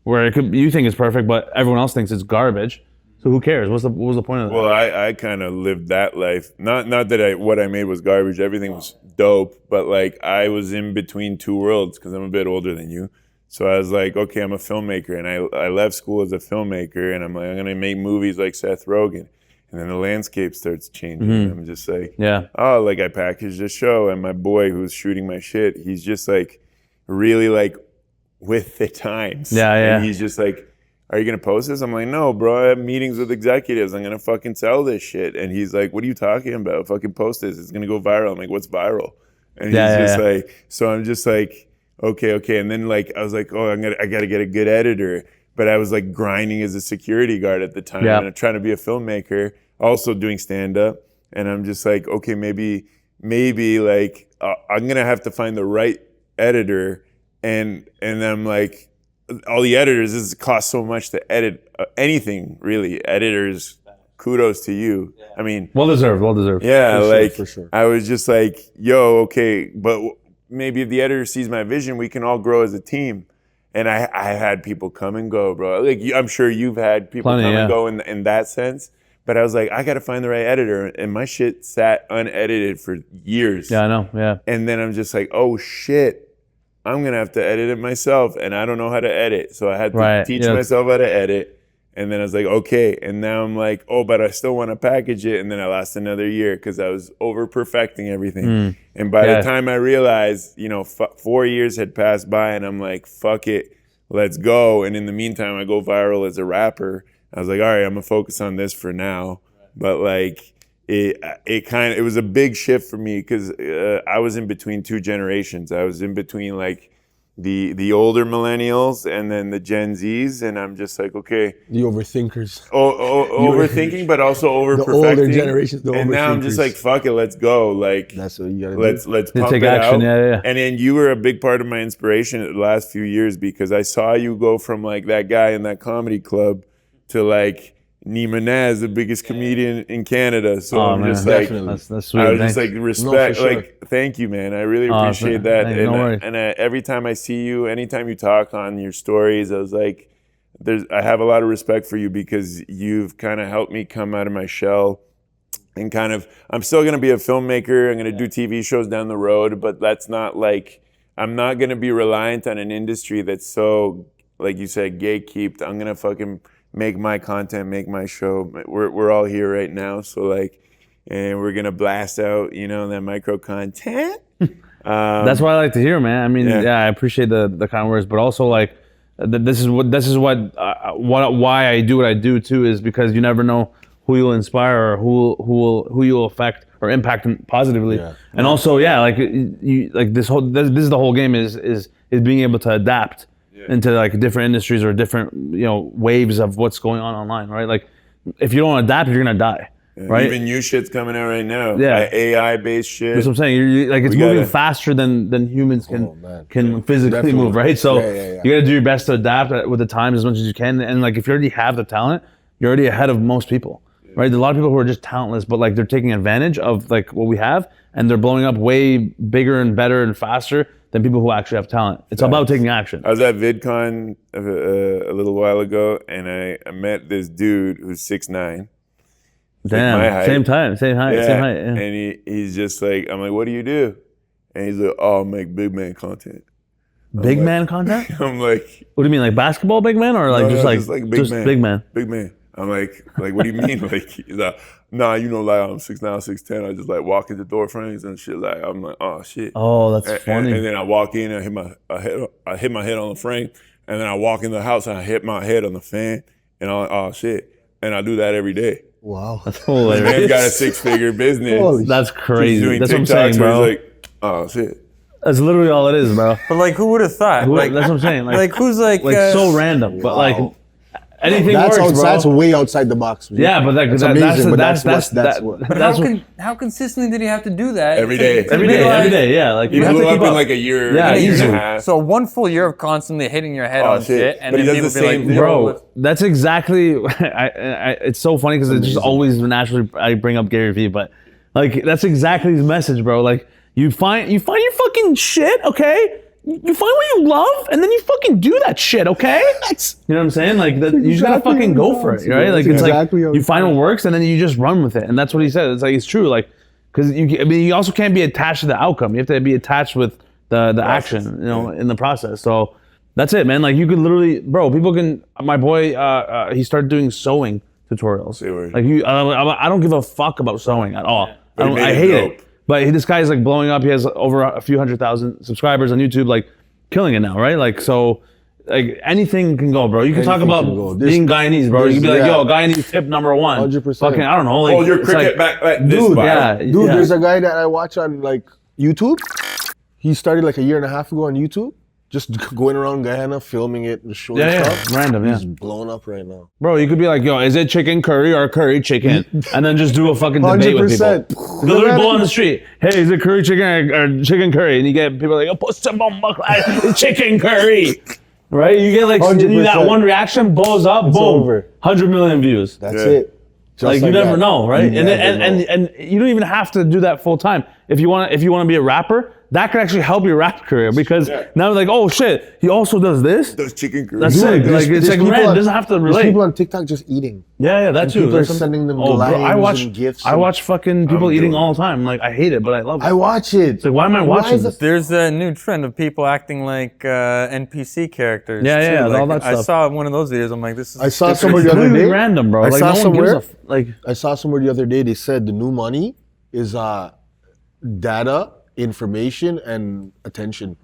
Speaker 2: where you think it's perfect, but everyone else thinks it's garbage. So who cares? What was the point of that?
Speaker 1: Well, I kind of lived that life. Not that what I made was garbage. Everything was dope, but like I was in between two worlds because I'm a bit older than you. So I was like, okay, I'm a filmmaker, and I left school as a filmmaker, and I'm like, I'm gonna make movies like Seth Rogen, and then the landscape starts changing. And I'm just like, oh, like I packaged a show, and my boy who's shooting my shit, he's just like really like with the times. And he's just like, are you gonna post this? I'm like, no, bro, I have meetings with executives. I'm gonna fucking sell this shit. And he's like, what are you talking about? Fucking post this. It's gonna go viral. I'm like, what's viral? And he's just like, so I'm just like, okay. And then like, I was like, oh, I gotta get a good editor. But I was like grinding as a security guard at the time and I'm trying to be a filmmaker, also doing stand-up. And I'm just like, okay, maybe like I'm gonna have to find the right editor. And I'm like, all the editors, this costs so much to edit anything really. Editors, kudos to you. I mean,
Speaker 2: well deserved.
Speaker 1: Yeah,
Speaker 3: For sure.
Speaker 1: I was just like, yo, okay, but maybe if the editor sees my vision, we can all grow as a team. And I had people come and go, bro. Like I'm sure you've had people come and go in that sense. But I was like, I got to find the right editor, and my shit sat unedited for years.
Speaker 2: Yeah, I know. Yeah.
Speaker 1: And then I'm just like, oh shit, I'm gonna have to edit it myself, and I don't know how to edit, so I had to teach myself how to edit. And then I was like, okay. And now I'm like, oh, but I still want to package it. And then I lost another year because I was over perfecting everything. And by the time I realized, 4 years had passed by, and I'm like, fuck it, let's go. And in the meantime, I go viral as a rapper. I was like, all right, I'm gonna focus on this for now. But like, it was a big shift for me because I was in between two generations. I was in between like the older millennials and then the Gen Zs, and I'm just like, okay.
Speaker 3: The overthinkers.
Speaker 1: Overthinking, but also over perfecting.
Speaker 3: The older generations, the
Speaker 1: and now I'm just like, fuck it, let's go. Like,
Speaker 3: that's what you gotta do.
Speaker 1: Let's pump
Speaker 2: take
Speaker 1: it
Speaker 2: action.
Speaker 1: out. And then you were a big part of my inspiration the last few years because I saw you go from like that guy in that comedy club to like Neema Naz, the biggest comedian in Canada. So I'm just like,
Speaker 2: that's sweet.
Speaker 1: I was just like, respect, like, thank you, man. I really appreciate that.
Speaker 2: No
Speaker 1: Every time I see you, anytime you talk on your stories, I was like, I have a lot of respect for you because you've kind of helped me come out of my shell and I'm still going to be a filmmaker. I'm going to do TV shows down the road, but that's not like, I'm not going to be reliant on an industry that's so, like you said, gatekept. I'm going to fucking make my content, make my show. We're all here right now, so like, and we're gonna blast out, that micro content.
Speaker 2: That's what I like to hear, man. I mean, I appreciate the kind words, but also like, this is why I do what I do too, is because you never know who you'll inspire or who you'll affect or impact positively. And also, like you like this is the whole game is being able to adapt into like different industries or different waves of what's going on online, right? Like if you don't adapt, you're gonna die, right?
Speaker 1: Even new shit's coming out right now. AI based shit.
Speaker 2: That's what I'm saying. It's moving faster than humans can physically move, right? So you gotta do your best to adapt with the times as much as you can. And like if you already have the talent, you're already ahead of most people, right? There's a lot of people who are just talentless, but like they're taking advantage of like what we have, and they're blowing up way bigger and better and faster than people who actually have talent. It's about taking action.
Speaker 1: I was at VidCon a little while ago, and I met this dude who's 6'9".
Speaker 2: Damn,
Speaker 1: like my height.
Speaker 2: same height. Yeah.
Speaker 1: And he's just like, I'm like, what do you do? And he's like, oh, I make big man content.
Speaker 2: Big man content?
Speaker 1: I'm like,
Speaker 2: what do you mean, like basketball big man, or like just big man?
Speaker 1: Big man. I'm like, what do you mean? Like, he's like, nah, like I'm 6'9", 6'10". I just like walk into door frames and shit. Like I'm like, oh shit.
Speaker 2: Oh, that's funny.
Speaker 1: And then I walk in and I hit my head on the frame, and then I walk in the house and I hit my head on the fan, and I'm like, oh shit. And I do that every day.
Speaker 3: Wow,
Speaker 2: that's hilarious.
Speaker 1: The man's got a 6-figure business.
Speaker 2: That's crazy. That's
Speaker 1: TikToks
Speaker 2: what I'm saying, bro.
Speaker 1: He's like, oh shit.
Speaker 2: That's literally all it is, bro.
Speaker 6: But like, who would have thought?
Speaker 2: That's what I'm saying.
Speaker 6: Like who's like
Speaker 2: so random, but like. Anything works, bro.
Speaker 3: That's way outside the box. Man.
Speaker 2: Yeah, but that's
Speaker 3: amazing.
Speaker 6: How consistently did he have to do that?
Speaker 1: Every day.
Speaker 2: Every day. Yeah, like
Speaker 1: you blew up in like a year.
Speaker 2: Yeah,
Speaker 1: easily.
Speaker 6: So 1 full year of constantly hitting your head on shit, and
Speaker 1: but
Speaker 6: then
Speaker 1: he does
Speaker 6: people
Speaker 1: the
Speaker 6: be
Speaker 1: same
Speaker 6: like,
Speaker 2: bro. That's exactly. It's so funny because it's just always naturally I bring up Gary Vee, but like that's exactly his message, bro. Like you find your fucking shit, okay? You find what you love, and then you fucking do that shit, okay? You know what I'm saying? Like, you just gotta fucking go for it, right? Like, it's like you find what works, and then you just run with it, and that's what he said. It's like it's true, like, because you also can't be attached to the outcome. You have to be attached with the action, in the process. So That's it, man. Like you could literally, bro. People can. My boy, he started doing sewing tutorials.
Speaker 1: Say word.
Speaker 2: Like I don't give a fuck about sewing at all.
Speaker 1: But he made
Speaker 2: I
Speaker 1: it
Speaker 2: hate
Speaker 1: dope.
Speaker 2: it. But this guy's like blowing up. He has over a few 100,000 subscribers on YouTube, like killing it now, right? Like so, like anything can go, bro. You can talk
Speaker 3: Anything
Speaker 2: about
Speaker 3: can go.
Speaker 2: being Guyanese, bro. You can be like,
Speaker 3: yeah.
Speaker 2: yo, Guyanese tip number 1.
Speaker 3: 100%.
Speaker 2: Fucking, I don't know. Like,
Speaker 1: Oh, your
Speaker 2: it's
Speaker 1: cricket
Speaker 2: like,
Speaker 1: back this
Speaker 2: dude,
Speaker 1: vibe.
Speaker 2: yeah,
Speaker 3: Dude,
Speaker 2: yeah.
Speaker 3: there's a guy that I watch on like YouTube. He started like a year and a half ago on YouTube, just going around Guyana filming it and showing
Speaker 2: Yeah,
Speaker 3: stuff.
Speaker 2: random, yeah.
Speaker 3: He's blown up right now.
Speaker 2: Bro, you could be like, yo, is it chicken curry or curry chicken? And then just do a fucking debate with people.
Speaker 3: 100%.
Speaker 2: Literally go on the street. Hey, is it curry chicken or chicken curry? And you get people like, oh, put some on chicken curry. Right? You get like
Speaker 3: 100%.
Speaker 2: that one reaction, blows up, boom,
Speaker 3: over.
Speaker 2: 100 million views.
Speaker 3: That's
Speaker 1: Yeah.
Speaker 3: it. Just
Speaker 2: Like you never
Speaker 3: that.
Speaker 2: know, right?
Speaker 3: You
Speaker 2: And,
Speaker 3: never know.
Speaker 2: and you don't even have to do that full time. If you want to be a rapper, that could actually help your rap career because now like, oh shit, he also does this.
Speaker 1: Those chicken curry.
Speaker 2: That's sick. Like it's like
Speaker 3: people
Speaker 2: red.
Speaker 3: on-
Speaker 2: Doesn't have to
Speaker 3: There's
Speaker 2: relate.
Speaker 3: people on TikTok just eating.
Speaker 2: Yeah, that too.
Speaker 3: people are
Speaker 2: There's some-
Speaker 3: sending them
Speaker 2: bro, I
Speaker 3: lines
Speaker 2: watch
Speaker 3: and gifts
Speaker 2: I
Speaker 3: and-
Speaker 2: watch fucking people eating all the time. Like I hate it, but I love it.
Speaker 3: I watch it.
Speaker 2: It's like, why am I watching
Speaker 3: is
Speaker 2: this?
Speaker 3: it-
Speaker 6: There's a new trend of people acting like NPC characters.
Speaker 2: Yeah,
Speaker 6: too.
Speaker 2: yeah,
Speaker 6: Like,
Speaker 2: all that
Speaker 6: I
Speaker 2: stuff.
Speaker 6: saw one of those videos. I'm like, this is.
Speaker 3: I saw
Speaker 6: different.
Speaker 3: somewhere the other
Speaker 2: Completely
Speaker 3: day.
Speaker 2: random, bro.
Speaker 3: I
Speaker 2: Like
Speaker 3: saw
Speaker 2: no one gives
Speaker 3: somewhere-
Speaker 2: like
Speaker 3: I saw somewhere the other day they said the new money is data, information, and attention.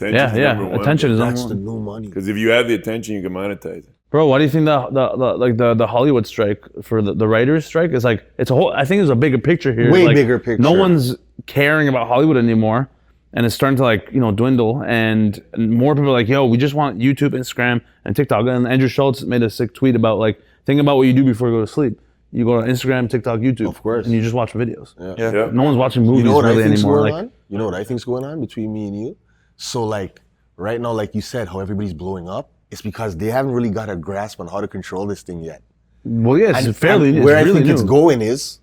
Speaker 2: yeah. Attention is
Speaker 3: That's
Speaker 2: number
Speaker 3: the
Speaker 2: one.
Speaker 3: new money.
Speaker 1: Because if you have the attention, you can monetize it.
Speaker 2: Bro, why do you think the Hollywood strike for the writers strike is like it's a whole? I think there's a bigger picture here.
Speaker 3: Way
Speaker 2: Like,
Speaker 3: bigger picture.
Speaker 2: No one's caring about Hollywood anymore, and it's starting to like dwindle. And more people are like, yo, we just want YouTube, Instagram, and TikTok. And Andrew Schultz made a sick tweet about like think about what you do before you go to sleep. You go to Instagram, TikTok, YouTube,
Speaker 3: Of course.
Speaker 2: and you just watch videos.
Speaker 1: Yeah.
Speaker 2: No one's watching movies
Speaker 3: You know what
Speaker 2: really
Speaker 3: I think's
Speaker 2: anymore.
Speaker 3: going
Speaker 2: Like,
Speaker 3: on? You know what I think's going on between me and you? So like right now, like you said, how everybody's blowing up, it's because they haven't really got a grasp on how to control this thing yet.
Speaker 2: well, yeah, it's fairly.
Speaker 3: And
Speaker 2: It's
Speaker 3: where I
Speaker 2: really
Speaker 3: think
Speaker 2: new.
Speaker 3: it's going is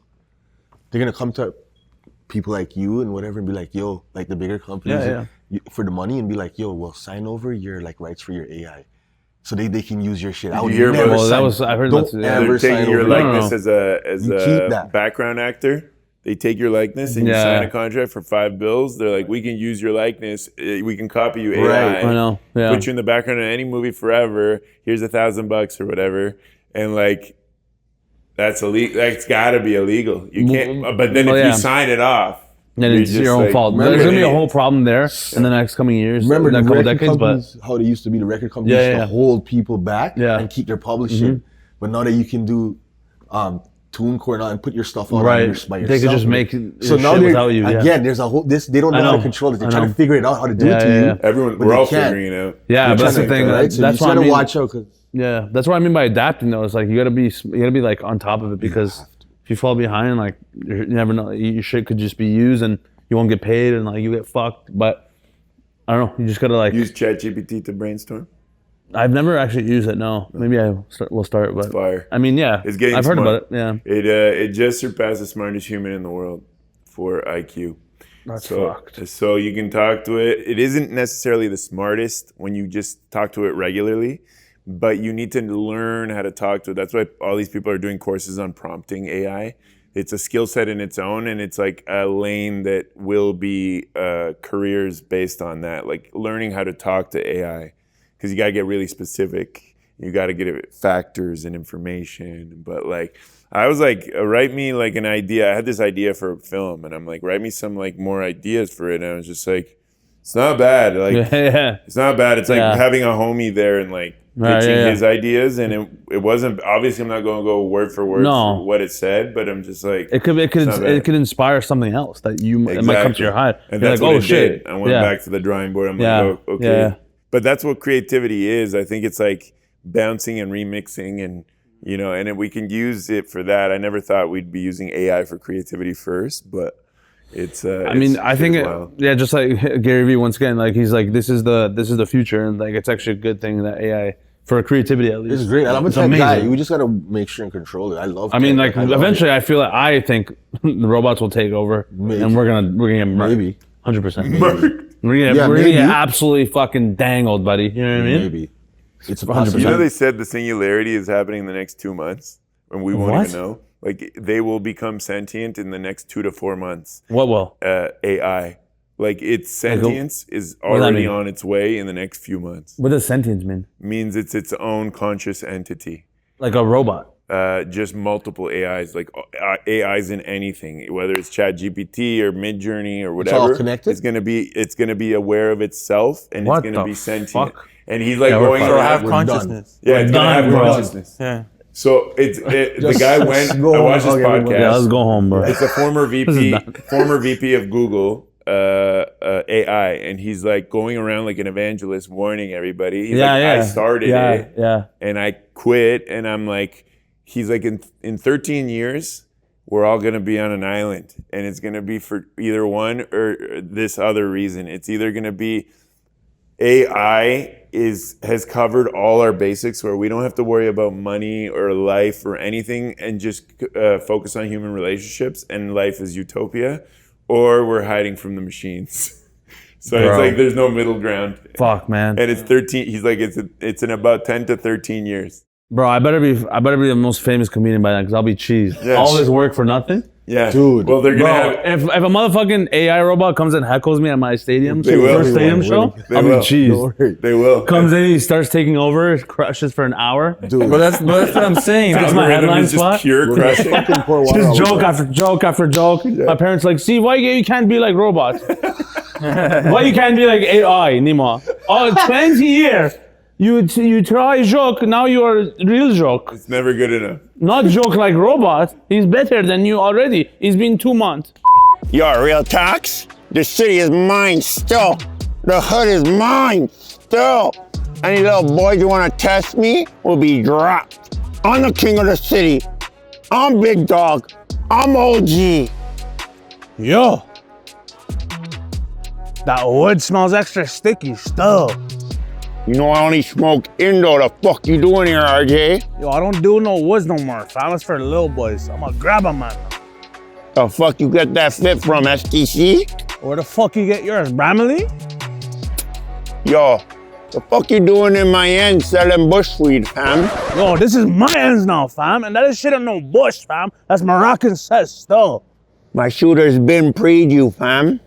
Speaker 3: they're gonna come to people like you and whatever and be like, yo, like the bigger companies for the money and be like, yo, well, sign over your like rights for your AI. So they can use your shit. I would
Speaker 1: you hear about
Speaker 3: never
Speaker 1: it?
Speaker 2: Well, that
Speaker 3: sign-
Speaker 2: was I heard
Speaker 3: Don't
Speaker 2: that's yeah.
Speaker 3: ever
Speaker 1: They're taking
Speaker 3: sign
Speaker 1: your
Speaker 3: over.
Speaker 1: likeness
Speaker 2: No.
Speaker 1: as
Speaker 3: You
Speaker 1: a
Speaker 3: keep that.
Speaker 1: background actor. They take your likeness and you
Speaker 2: Yeah.
Speaker 1: sign a contract for $5. They're like, we can use your likeness. We can copy you AI.
Speaker 3: Right.
Speaker 2: I know. Yeah.
Speaker 1: Put you in the background of any movie forever. Here's $1,000 or whatever. And like, that's illegal. That's got to be illegal. You can't. But then
Speaker 2: Well,
Speaker 1: if
Speaker 2: yeah.
Speaker 1: you sign it off,
Speaker 2: And
Speaker 1: you're
Speaker 2: it's
Speaker 1: just
Speaker 2: your own
Speaker 1: like-
Speaker 2: fault.
Speaker 3: Remember
Speaker 2: There's gonna be a
Speaker 1: the-
Speaker 2: whole problem there in the next coming years.
Speaker 3: Remember
Speaker 2: in
Speaker 3: the
Speaker 2: a couple
Speaker 3: record
Speaker 2: decades, but
Speaker 3: companies, how they used to be the record companies
Speaker 2: Yeah,
Speaker 3: used
Speaker 2: yeah.
Speaker 3: to hold people back
Speaker 2: Yeah.
Speaker 3: and keep their publishing. But now that you can do TuneCore now and put your stuff out
Speaker 2: Right.
Speaker 3: by yourself.
Speaker 2: They could just make
Speaker 3: So now
Speaker 2: shit
Speaker 3: they're,
Speaker 2: without you. Yeah.
Speaker 3: again, there's a whole they don't know,
Speaker 2: I
Speaker 3: how
Speaker 2: know.
Speaker 3: to control it. They're
Speaker 2: I
Speaker 3: trying
Speaker 2: know.
Speaker 3: to figure it out how to do it to
Speaker 2: Yeah,
Speaker 3: you.
Speaker 2: yeah.
Speaker 1: everyone,
Speaker 3: But
Speaker 1: we're
Speaker 3: they
Speaker 1: all
Speaker 3: can't.
Speaker 1: figuring it out.
Speaker 2: Yeah,
Speaker 3: They're
Speaker 2: but that's the
Speaker 3: trying to-
Speaker 2: thing.
Speaker 3: right? So
Speaker 2: That's
Speaker 3: you just
Speaker 2: why I
Speaker 3: gotta
Speaker 2: mean.
Speaker 3: watch out because
Speaker 2: Yeah, that's what I mean by adapting though. It's like you gotta be like on top of it because if you fall behind, like you never know, your shit could just be used and you won't get paid and like you get fucked. But I don't know. You just gotta like.
Speaker 1: Use ChatGPT to brainstorm.
Speaker 2: I've never actually used it. No, maybe we'll start. But
Speaker 1: Fire.
Speaker 2: I mean, yeah,
Speaker 1: It's getting
Speaker 2: I've heard
Speaker 1: smart.
Speaker 2: about it. Yeah,
Speaker 1: It just surpassed the smartest human in the world for IQ.
Speaker 2: that's
Speaker 1: So,
Speaker 2: fucked.
Speaker 1: so you can talk to it. It isn't necessarily the smartest when you just talk to it regularly, but you need to learn how to talk to it. That's why all these people are doing courses on prompting AI. It's a skill set in its own, and it's like a lane that will be careers based on that, like learning how to talk to AI, because you got to get really specific. You got to get it factors and information. But like, I was like, write me like an idea. I had this idea for a film, and I'm like, write me some like more ideas for it. And I was just like, it's not bad. Like,
Speaker 2: Yeah,
Speaker 1: it's not bad. It's like
Speaker 2: Yeah.
Speaker 1: having a homie there and like
Speaker 2: Right,
Speaker 1: pitching
Speaker 2: yeah.
Speaker 1: his ideas, and it wasn't obviously. I'm not going to go word for word
Speaker 2: No.
Speaker 1: for what it said, but I'm just like,
Speaker 2: it could
Speaker 1: not bad.
Speaker 2: it could inspire something else that you it might come to your head.
Speaker 1: And
Speaker 2: You're
Speaker 1: that's
Speaker 2: like,
Speaker 1: what
Speaker 2: oh
Speaker 1: it
Speaker 2: shit.
Speaker 1: did. I went
Speaker 2: Yeah.
Speaker 1: back to the drawing board. I'm
Speaker 2: Yeah.
Speaker 1: like, oh, okay.
Speaker 2: Yeah.
Speaker 1: But that's what creativity is. I think it's like bouncing and remixing, and and then we can use it for that. I never thought we'd be using AI for creativity first, but it's.
Speaker 2: I mean, I think just like Gary Vee once again, like he's like, this is the future, and like it's actually a good thing that AI for creativity at least.
Speaker 3: it's great. And I'm a
Speaker 2: It's
Speaker 3: type guy.
Speaker 2: amazing.
Speaker 3: You just gotta make sure and control it. I love.
Speaker 2: I mean,
Speaker 3: tech.
Speaker 2: like
Speaker 3: I love
Speaker 2: eventually,
Speaker 3: it.
Speaker 2: I think the robots will take over,
Speaker 3: Maybe.
Speaker 2: and we're gonna get murdered.
Speaker 3: Maybe.
Speaker 2: 100%.
Speaker 1: Perfect.
Speaker 2: We're
Speaker 3: Yeah,
Speaker 2: gonna
Speaker 3: maybe.
Speaker 2: get absolutely fucking dangled, buddy. You know what I mean?
Speaker 3: Maybe it's a
Speaker 2: 100%.
Speaker 3: possibility.
Speaker 1: They said the singularity is happening in the next 2 months, and we won't
Speaker 2: What?
Speaker 1: even know. Like they will become sentient in the next 2 to 4 months.
Speaker 2: What will?
Speaker 1: AI, Like its sentience is
Speaker 2: does that
Speaker 1: already
Speaker 2: mean?
Speaker 1: on its way in the next few months.
Speaker 2: What does sentience mean?
Speaker 1: Means it's its own conscious entity.
Speaker 2: Like a robot.
Speaker 1: Just multiple AIs, like AIs in anything, whether it's ChatGPT or Midjourney or whatever.
Speaker 3: all connected?
Speaker 1: It's gonna be aware of itself, and
Speaker 2: What
Speaker 1: it's gonna
Speaker 2: the
Speaker 1: be sentient.
Speaker 2: fuck?
Speaker 1: And he's like
Speaker 2: Yeah, we're
Speaker 1: going
Speaker 2: fucked.
Speaker 6: Or
Speaker 1: around.
Speaker 6: have
Speaker 3: We're
Speaker 6: consciousness.
Speaker 1: Yeah, it's gonna
Speaker 2: done,
Speaker 1: have
Speaker 2: bro.
Speaker 1: consciousness.
Speaker 6: Yeah.
Speaker 1: So the guy went.
Speaker 3: go
Speaker 1: I
Speaker 3: home,
Speaker 1: watched this
Speaker 3: hug everybody.
Speaker 1: podcast.
Speaker 2: Yeah, let's go home, bro.
Speaker 1: It's a former VP of Google AI, and he's like going around like an evangelist, warning everybody. He's like, I started it,
Speaker 2: Yeah.
Speaker 1: and I quit, and I'm like, he's like, in 13 years, we're all gonna be on an island, and it's gonna be for either one or this other reason. It's either gonna be AI has covered all our basics where we don't have to worry about money or life or anything and just focus on human relationships and life is utopia, or we're hiding from the machines. So it's like there's no middle ground.
Speaker 2: Fuck, man.
Speaker 1: And it's 13. He's like it's in about 10 to 13 years.
Speaker 2: Bro, I better be the most famous comedian by then because I'll be cheesed.
Speaker 1: Yeah.
Speaker 2: All this work for nothing.
Speaker 1: Yeah,
Speaker 3: Dude.
Speaker 1: Well, they're gonna
Speaker 2: Bro,
Speaker 1: have.
Speaker 2: if a motherfucking AI robot comes and heckles me at my stadium,
Speaker 1: They will.
Speaker 2: first stadium show,
Speaker 1: They
Speaker 2: I'll
Speaker 1: will.
Speaker 2: be cheesed.
Speaker 1: They will.
Speaker 2: Comes in, he starts taking over, crushes for an hour.
Speaker 3: Dude,
Speaker 6: But that's what I'm saying.
Speaker 2: That's my
Speaker 1: Algorithm
Speaker 2: headline
Speaker 1: is just
Speaker 2: spot.
Speaker 1: pure crushing.
Speaker 3: fucking pour water
Speaker 2: Just
Speaker 3: all
Speaker 2: joke
Speaker 3: over.
Speaker 2: after joke after joke. My parents like, see, why you can't be like robots? Why you can't be like AI, Neema? Oh, 20 years. You try joke, now you are real joke.
Speaker 1: It's never good enough.
Speaker 2: Not joke like robot. He's better than you already. It's been 2 months.
Speaker 7: Yo, real talks? The city is mine still. The hood is mine still. Any little boys who want to test me will be dropped. I'm the king of the city. I'm big dog. I'm OG.
Speaker 8: Yo, that wood smells extra sticky still.
Speaker 7: You know I only smoke Indo. The fuck you doing here, RJ?
Speaker 8: Yo, I don't do no woods no more, fam. It's for the little boys. I'm gonna grab 'em, man.
Speaker 7: The fuck you get that fit from, STC?
Speaker 8: Where the fuck you get yours, Bramley?
Speaker 7: Yo, the fuck you doing in my end selling bushweed, fam?
Speaker 8: Yo, this is my ends now, fam. And that is shit on no bush, fam. That's Moroccan says still.
Speaker 7: My shooter's been preed you, fam.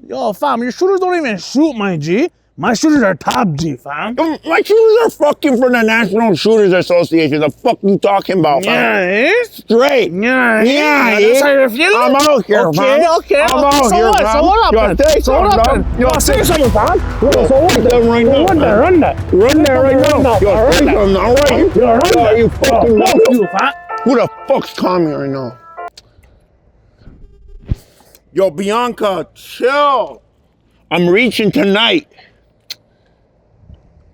Speaker 8: Yo, fam, your shooters don't even shoot, my G. My shooters are top G, fam.
Speaker 7: My shooters are fucking for the National Shooters Association. The fuck you talking about, fam?
Speaker 8: Yeah, eh?
Speaker 7: Straight.
Speaker 8: Yeah,
Speaker 7: Yeah,
Speaker 8: That's how
Speaker 7: yeah.
Speaker 8: you're feeling?
Speaker 7: I'm out here,
Speaker 8: Okay,
Speaker 7: fam.
Speaker 8: okay.
Speaker 7: I'm out
Speaker 8: so
Speaker 7: here,
Speaker 8: what?
Speaker 7: fam.
Speaker 8: So what up,
Speaker 7: Yo,
Speaker 8: then?
Speaker 7: say
Speaker 8: So what
Speaker 7: something,
Speaker 8: up,
Speaker 7: dog.
Speaker 8: then?
Speaker 7: Yo,
Speaker 8: Yo, say something, fam.
Speaker 7: Yo, so what them right now,
Speaker 8: Run that,
Speaker 7: fam?
Speaker 8: run that.
Speaker 7: Run there right now. Yo, say something, all right?
Speaker 8: Yo, run
Speaker 7: Yo,
Speaker 8: that.
Speaker 7: you fucking
Speaker 8: Yo, fuck
Speaker 7: know.
Speaker 8: you, fam.
Speaker 7: Who the fuck's calling me right now? Yo, Bianca, chill. I'm reaching tonight.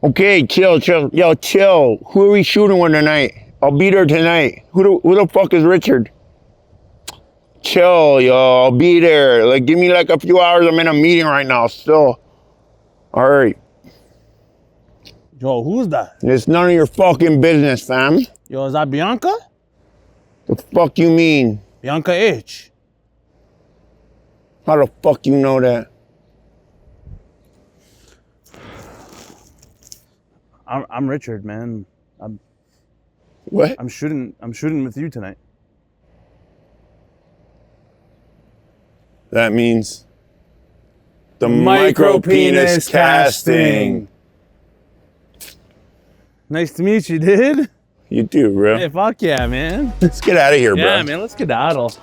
Speaker 7: Okay, chill. Yo, chill. Who are we shooting with tonight? I'll be there tonight. Who the fuck is Richard? Chill, yo. I'll be there. Like, give me like a few hours. I'm in a meeting right now still. All right.
Speaker 8: Yo, who's that?
Speaker 7: It's none of your fucking business, fam.
Speaker 8: Yo, is that Bianca?
Speaker 7: The fuck you mean?
Speaker 8: Bianca H.
Speaker 7: How the fuck you know that?
Speaker 8: I'm Richard, man.
Speaker 7: What?
Speaker 8: I'm shooting with you tonight.
Speaker 1: That means the micro penis casting.
Speaker 8: Nice to meet you, dude.
Speaker 1: You do, bro.
Speaker 2: Hey, fuck yeah, man.
Speaker 1: Let's get out of here, bro.
Speaker 2: Yeah, man, let's skedaddle.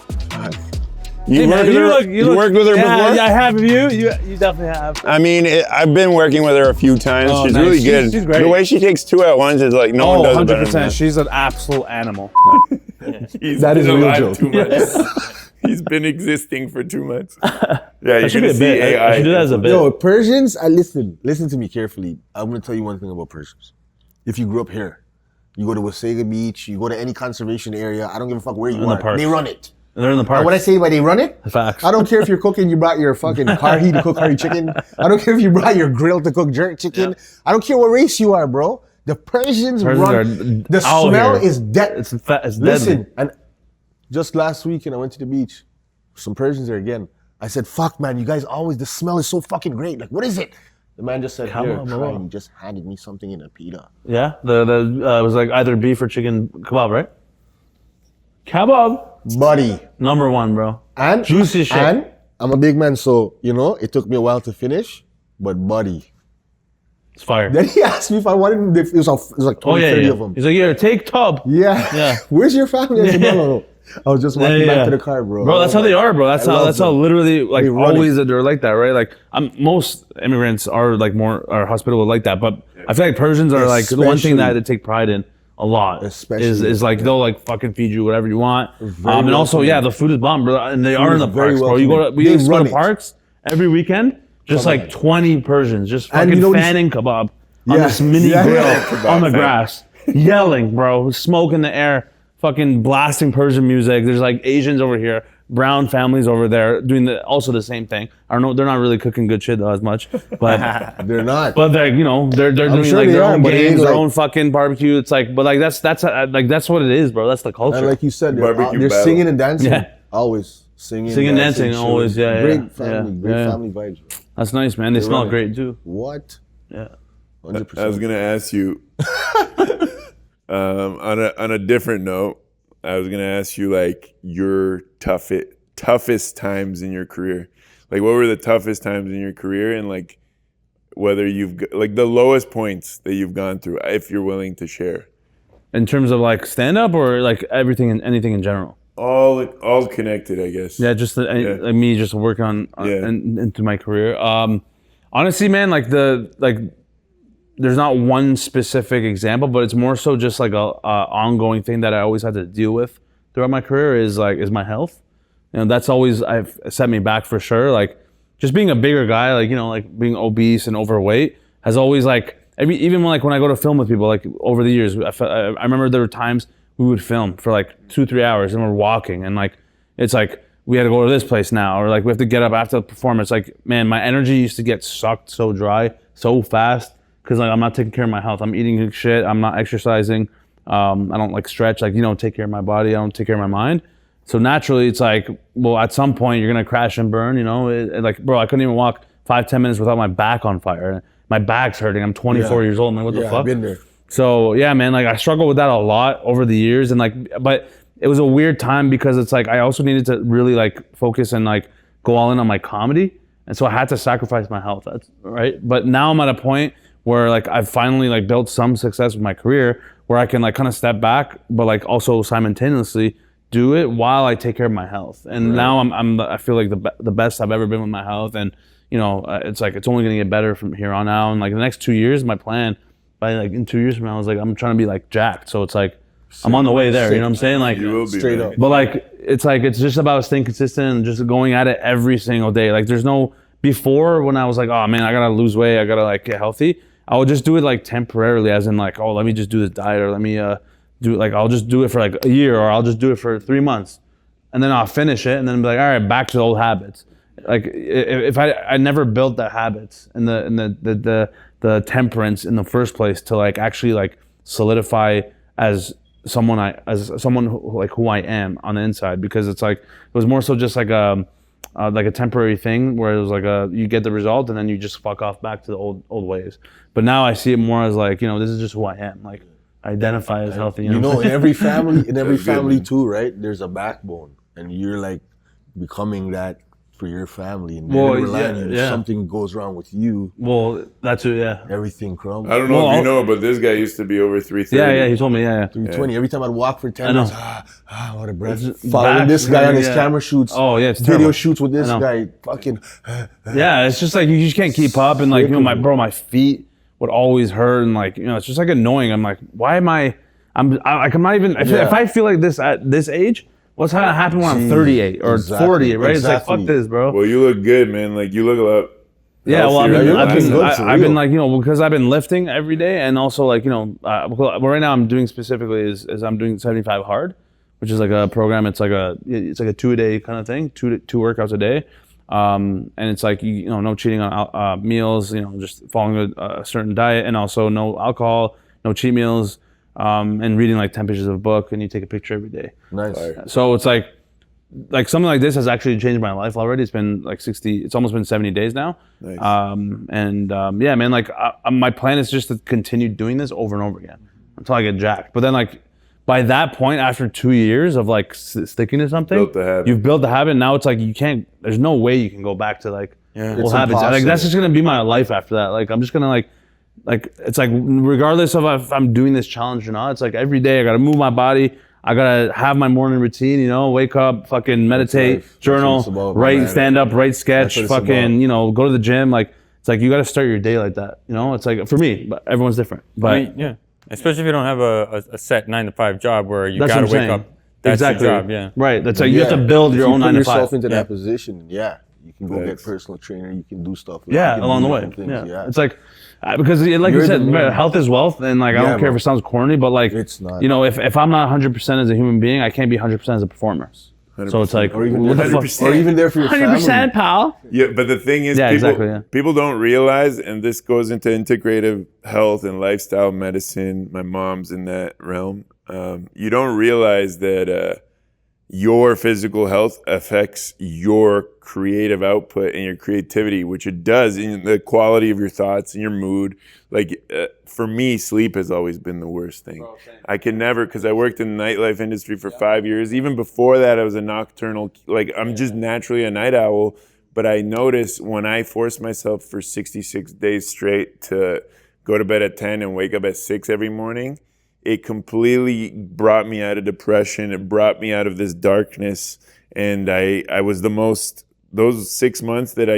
Speaker 1: You
Speaker 2: Hey,
Speaker 1: worked
Speaker 2: man,
Speaker 1: with her? You worked with her
Speaker 2: yeah,
Speaker 1: before?
Speaker 2: Yeah, I have you definitely have.
Speaker 1: I mean, I've been working with her a few times.
Speaker 2: Oh,
Speaker 1: She's
Speaker 2: nice.
Speaker 1: really good.
Speaker 2: She's great.
Speaker 1: The way she takes two at once is like no one does it better than
Speaker 2: 100%. She's an absolute animal.
Speaker 1: He's
Speaker 3: That is
Speaker 1: been
Speaker 3: a real
Speaker 1: alive
Speaker 3: joke.
Speaker 1: 2 months. He's been existing for 2 months. Yeah, you're
Speaker 2: should
Speaker 1: gonna
Speaker 2: be a
Speaker 1: see
Speaker 2: bit. I
Speaker 1: AI.
Speaker 2: should do that as a bit.
Speaker 3: Yo, Persians, listen to me carefully. I'm gonna tell you one thing about Persians. If you grew up here, you go to Wasaga Beach, you go to any conservation area, I don't give a fuck where you
Speaker 2: In the
Speaker 3: are.
Speaker 2: parks.
Speaker 3: They run it.
Speaker 2: They're in the park.
Speaker 3: And what I say by they run it,
Speaker 2: Facts.
Speaker 3: I don't care if you're cooking, you brought your fucking karhi to cook curry chicken. I don't care if you brought your grill to cook jerk chicken.
Speaker 2: Yeah.
Speaker 3: I don't care what race you are, bro. The Persians
Speaker 2: Persians
Speaker 3: run.
Speaker 2: are
Speaker 3: The
Speaker 2: out
Speaker 3: smell
Speaker 2: here.
Speaker 3: is dead.
Speaker 2: It's deadly.
Speaker 3: Listen, and just last weekend I went to the beach. Some Persians there again. I said, fuck man, you guys always, the smell is so fucking great. Like, what is it? The man just said, here,
Speaker 2: Kebab,
Speaker 3: try.
Speaker 2: bro.
Speaker 3: And he just handed me something in a pita.
Speaker 2: Yeah, it was like either beef or chicken kebab, right? Kebab,
Speaker 3: Buddy.
Speaker 2: number one, bro.
Speaker 3: And
Speaker 2: Juicy shit.
Speaker 3: And I'm a big man, so you know it took me a while to finish. But buddy,
Speaker 2: It's fire.
Speaker 3: then he asked me if I wanted him. It was like 20, 30 of them.
Speaker 2: He's like, yeah, take tub.
Speaker 3: Yeah.
Speaker 2: Yeah.
Speaker 3: Where's your family? I said, no. I was just walking back to the car, bro.
Speaker 2: Bro, that's how they are, bro. That's how literally like
Speaker 3: They run
Speaker 2: always they're like that, right? Like most immigrants are like more are hospitable like that, but I feel like Persians are like the one thing that they take pride in a lot.
Speaker 3: Especially
Speaker 2: is like they'll like fucking feed you whatever you want.
Speaker 3: Very
Speaker 2: And also
Speaker 3: welcoming.
Speaker 2: the food is bomb, bro. And they are in the
Speaker 3: very
Speaker 2: parks, bro. You go to
Speaker 3: welcoming. They
Speaker 2: used to go
Speaker 3: run
Speaker 2: to
Speaker 3: it.
Speaker 2: parks every weekend, just like 20 Persians, just
Speaker 3: And
Speaker 2: fucking
Speaker 3: you know these-
Speaker 2: fanning kebab on
Speaker 3: Yeah.
Speaker 2: this mini
Speaker 3: Yeah.
Speaker 2: grill on the grass, yelling, bro, smoke in the air, fucking blasting Persian music. There's like Asians over here, brown families over there doing also the same thing. I don't know, they're not really cooking good shit though as much, but
Speaker 3: They're not.
Speaker 2: but they're they're doing
Speaker 3: sure
Speaker 2: like
Speaker 3: they
Speaker 2: their
Speaker 3: are,
Speaker 2: own
Speaker 3: but it ain't
Speaker 2: games, their
Speaker 3: like-
Speaker 2: own fucking barbecue. It's like, but like that's what it is, bro. That's the culture.
Speaker 3: And like you said,
Speaker 1: Barbecue
Speaker 3: they're
Speaker 1: battle.
Speaker 3: singing and dancing.
Speaker 2: Yeah.
Speaker 3: Always singing,
Speaker 2: Singing, dancing,
Speaker 3: chilling.
Speaker 2: always, yeah,
Speaker 3: Great
Speaker 2: yeah,
Speaker 3: family,
Speaker 2: yeah,
Speaker 3: great
Speaker 2: yeah.
Speaker 3: family vibes, bro.
Speaker 2: That's nice, man. They smell
Speaker 3: run it.
Speaker 2: great too.
Speaker 3: What?
Speaker 2: Yeah.
Speaker 3: 100%.
Speaker 1: I was gonna ask you on a different note. I was gonna ask you like your toughest times in your career. Like, what were the toughest times in your career, and like whether like the lowest points that you've gone through, if you're willing to share.
Speaker 2: In terms of like stand up or like everything and anything in general.
Speaker 1: All connected, I guess.
Speaker 2: Yeah, just like me just working on
Speaker 1: Yeah.
Speaker 2: into my career. Honestly, man, like there's not one specific example, but it's more so just like a ongoing thing that I always had to deal with throughout my career is my health. You know, that's always I've set me back for sure. Like just being a bigger guy, like like being obese and overweight has always like even when I go to film with people, like over the years, I remember there were times we would film for like 2-3 hours and we're walking and like it's like we had to go to this place now or like we have to get up after the performance. Like man, my energy used to get sucked so dry so fast because like I'm not taking care of my health. I'm eating good shit. I'm not exercising. I don't like stretch. Like take care of my body. I don't take care of my mind. So naturally, it's like, well, at some point you're gonna crash and burn. Like bro, I couldn't even walk 5-10 minutes without my back on fire. My back's hurting. I'm 24 years old. I'm like, what the fuck?
Speaker 3: I've been there.
Speaker 2: So yeah, man, like I struggled with that a lot over the years, and like, but it was a weird time because it's like I also needed to really like focus and like go all in on my comedy, and so I had to sacrifice my health. That's right. But now I'm at a point where like I've finally like built some success with my career, where I can like kind of step back, but like also simultaneously do it while I take care of my health. And now I feel like the best I've ever been with my health, and it's like it's only gonna get better from here on out. And like the next 2 years, my plan. By like in 2 years from now, I was like, I'm trying to be like jacked. So it's like, I'm on the way there. You know what I'm saying? Like,
Speaker 1: You will be
Speaker 3: Straight
Speaker 1: man.
Speaker 3: up.
Speaker 2: but like, it's just about staying consistent and just going at it every single day. Like there's no, before when I was like, oh man, I gotta lose weight. I gotta like get healthy. I would just do it like temporarily as in like, oh, let me just do this diet or let me do it. Like, I'll just do it for like a year or I'll just do it for 3 months and then I'll finish it and then be like, all right, back to the old habits. Like if I never built the habits and the temperance in the first place to like actually like solidify as someone who I am on the inside, because it's like it was more so just like a temporary thing where it was like you get the result and then you just fuck off back to the old ways. But now I see it more as like this is just who I am. Like I identify as healthy. You know,
Speaker 3: In every family,
Speaker 1: That's good, man.
Speaker 3: too, right? There's a backbone, and you're like becoming that for your family. And
Speaker 2: Well,
Speaker 3: they're relying on you.
Speaker 2: yeah.
Speaker 3: If something goes wrong with you,
Speaker 2: well, that's it. Yeah.
Speaker 3: everything crumbles.
Speaker 1: I don't know
Speaker 2: Well,
Speaker 1: if you know, but this guy used to be over 330.
Speaker 2: Yeah. He told me. Yeah.
Speaker 3: 320. Every time I'd walk for 10
Speaker 2: I know.
Speaker 3: minutes, what a breath.
Speaker 2: It's
Speaker 3: Following
Speaker 2: back,
Speaker 3: this guy on his
Speaker 2: yeah.
Speaker 3: camera shoots.
Speaker 2: Oh yeah, it's
Speaker 3: Video
Speaker 2: terrible.
Speaker 3: shoots with this
Speaker 2: I know.
Speaker 3: guy. Fucking.
Speaker 2: Yeah, it's just like you just can't keep up, and like my feet would always hurt, and like it's just like annoying. I'm like, why am I'm not even. If I feel like this at this age, what's gonna happen when I'm 38 or
Speaker 3: Exactly,
Speaker 2: 40? Right? It's like
Speaker 3: exactly.
Speaker 2: fuck this, bro.
Speaker 1: Well, you look good, man. Like you look a lot.
Speaker 2: Yeah, well,
Speaker 1: healthier than
Speaker 3: I've been
Speaker 1: last
Speaker 3: good
Speaker 1: time.
Speaker 3: for
Speaker 2: I've been
Speaker 3: real.
Speaker 2: like because I've been lifting every day, and also like right now I'm doing specifically is I'm doing 75 hard, which is like a program. It's like a 2-a-day kind of thing, two workouts a day, and it's like no cheating on meals, just following a certain diet, and also no alcohol, no cheat meals, and reading like 10 pages of a book, and you take a picture every day.
Speaker 3: Nice.
Speaker 2: So it's like something like this has actually changed my life already. It's been like 60. It's almost been 70 days now.
Speaker 1: Nice.
Speaker 2: Yeah, man. Like my plan is just to continue doing this over and over again until I get jacked. But then like by that point, after 2 years of like sticking to something,
Speaker 1: Built the habit.
Speaker 2: you've built the habit. Now it's like you can't. There's no way you can go back to like old
Speaker 3: It's
Speaker 2: habits. Like
Speaker 3: impossible.
Speaker 2: that's just gonna be my life after that. Like I'm just gonna like it's like regardless of if I'm doing this challenge or not, it's like every day I gotta move my body. I gotta have my morning routine, you know, wake up, fucking meditate,
Speaker 3: life.
Speaker 2: journal,
Speaker 3: That's what it's about,
Speaker 2: write,
Speaker 3: man.
Speaker 2: stand up, write sketch,
Speaker 3: That's what it's
Speaker 2: fucking,
Speaker 3: about.
Speaker 2: you know, go to the gym. Like it's like you gotta start your day like that. You know, it's like for me, but everyone's different. But
Speaker 6: I mean, yeah. Especially if you don't have a set 9 to 5 job where you
Speaker 2: that's
Speaker 6: gotta
Speaker 2: what I'm
Speaker 6: wake
Speaker 2: saying.
Speaker 6: up. That's
Speaker 2: Exactly.
Speaker 6: your job, yeah.
Speaker 2: Right. That's like you have to build
Speaker 3: If
Speaker 2: your
Speaker 3: you
Speaker 2: own
Speaker 3: put
Speaker 2: 9 to
Speaker 3: yourself
Speaker 2: 5.
Speaker 3: into
Speaker 6: Yeah.
Speaker 3: that position. Yeah, you can go get
Speaker 1: Thanks.
Speaker 3: personal trainer. You can do stuff.
Speaker 2: Yeah,
Speaker 3: you can
Speaker 2: along
Speaker 3: do
Speaker 2: the way.
Speaker 3: different things,
Speaker 2: Yeah. It's like because like
Speaker 3: You're
Speaker 2: you said,
Speaker 3: the man.
Speaker 2: health is wealth, and like I
Speaker 3: Yeah,
Speaker 2: don't care
Speaker 3: bro.
Speaker 2: if it sounds corny, but like
Speaker 3: It's not.
Speaker 2: you know, if I'm not 100% as a human being, I can't be 100% as a performer. So it's like
Speaker 3: or even
Speaker 2: what the fuck?
Speaker 1: 100%.
Speaker 3: or even there for your
Speaker 2: 100%,
Speaker 3: family.
Speaker 2: pal.
Speaker 1: Yeah, but the thing is,
Speaker 2: Yeah,
Speaker 1: people,
Speaker 2: exactly, yeah.
Speaker 1: people don't realize, and this goes into integrative health and lifestyle medicine. My mom's in that realm. You don't realize that your physical health affects your creative output and your creativity, which it does in the quality of your thoughts and your mood. Like for me, sleep has always been the worst thing. I can never, because I worked in the nightlife industry for 5 years. Even before that, I was a nocturnal, like I'm just naturally a night owl. But I noticed when I forced myself for 66 days straight to go to bed at 10 and wake up at 6 every morning, it completely brought me out of depression. It brought me out of this darkness. And I was the most, those 6 months that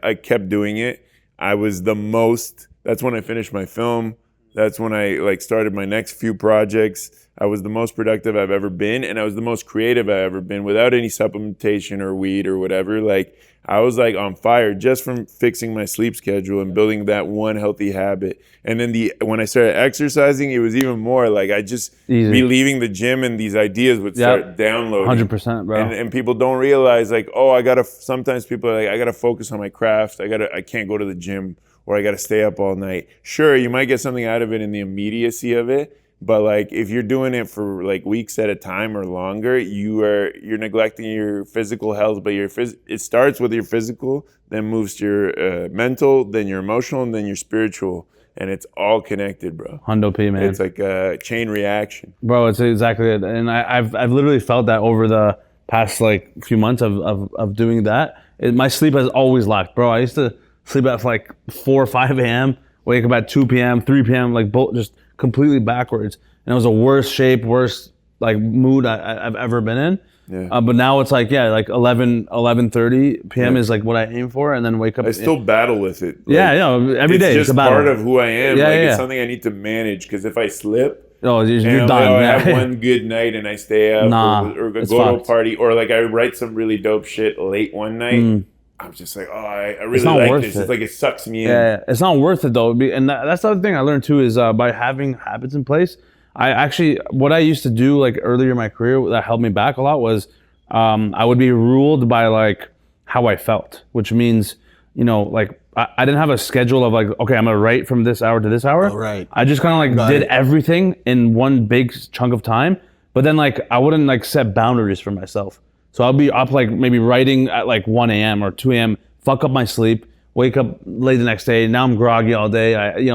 Speaker 1: I kept doing it, I was the most, that's when I finished my film. That's when I like started my next few projects. I was the most productive I've ever been, and I was the most creative I've ever been without any supplementation or weed or whatever. Like I was like on fire just from fixing my sleep schedule and building that one healthy habit. And then when I started exercising, it was even more like I just
Speaker 2: Easy.
Speaker 1: be leaving the gym and these ideas would start downloading.
Speaker 2: 100%, bro.
Speaker 1: And people don't realize like, oh, I gotta. Sometimes people are like, I gotta focus on my craft. I can't go to the gym or I gotta stay up all night. Sure, you might get something out of it in the immediacy of it. But like if you're doing it for like weeks at a time or longer, you're neglecting your physical health. But it starts with your physical, then moves to your mental, then your emotional, and then your spiritual, and it's all connected, bro.
Speaker 2: Hundo P, man.
Speaker 1: It's like a chain reaction.
Speaker 2: Bro, it's exactly it. And I've literally felt that over the past like few months of doing that. My sleep has always lacked, bro. I used to sleep at like 4 or 5 a.m., wake up at 2 p.m., 3 p.m., like both just completely backwards. And it was the worst shape, worst like mood I've ever been in.
Speaker 1: Yeah.
Speaker 2: But now it's like, yeah, like 11:30 p.m. is like what I aim for, and then wake up.
Speaker 1: I still battle with it.
Speaker 2: Yeah, every day.
Speaker 1: It's
Speaker 2: It's
Speaker 1: just
Speaker 2: a battle.
Speaker 1: part of who I am.
Speaker 2: Yeah,
Speaker 1: like
Speaker 2: yeah.
Speaker 1: it's something I need to manage because if I slip,
Speaker 2: Oh,
Speaker 1: and
Speaker 2: you're
Speaker 1: I'm
Speaker 2: done.
Speaker 1: like, I
Speaker 2: yeah.
Speaker 1: have one good night and I stay up
Speaker 2: Nah,
Speaker 1: or go
Speaker 2: it's
Speaker 1: to a
Speaker 2: fucked.
Speaker 1: party or like I write some really dope shit late one night. I'm just like, oh, I really
Speaker 2: not
Speaker 1: like
Speaker 2: worth
Speaker 1: this.
Speaker 2: it.
Speaker 1: It's like it sucks me in.
Speaker 2: Yeah, it's not worth it though. And that's the other thing I learned too is by having habits in place. What I used to do like earlier in my career that held me back a lot was I would be ruled by like how I felt, which means, you know, like I didn't have a schedule of like, okay, I'm gonna write from this hour to this hour.
Speaker 3: Oh, right.
Speaker 2: I just kind of like
Speaker 3: Got
Speaker 2: did
Speaker 3: it.
Speaker 2: everything in one big chunk of time, but then like I wouldn't like set boundaries for myself. So I'll be up like maybe writing at like 1 a.m. or 2 a.m., fuck up my sleep, wake up late the next day. Now I'm groggy all day.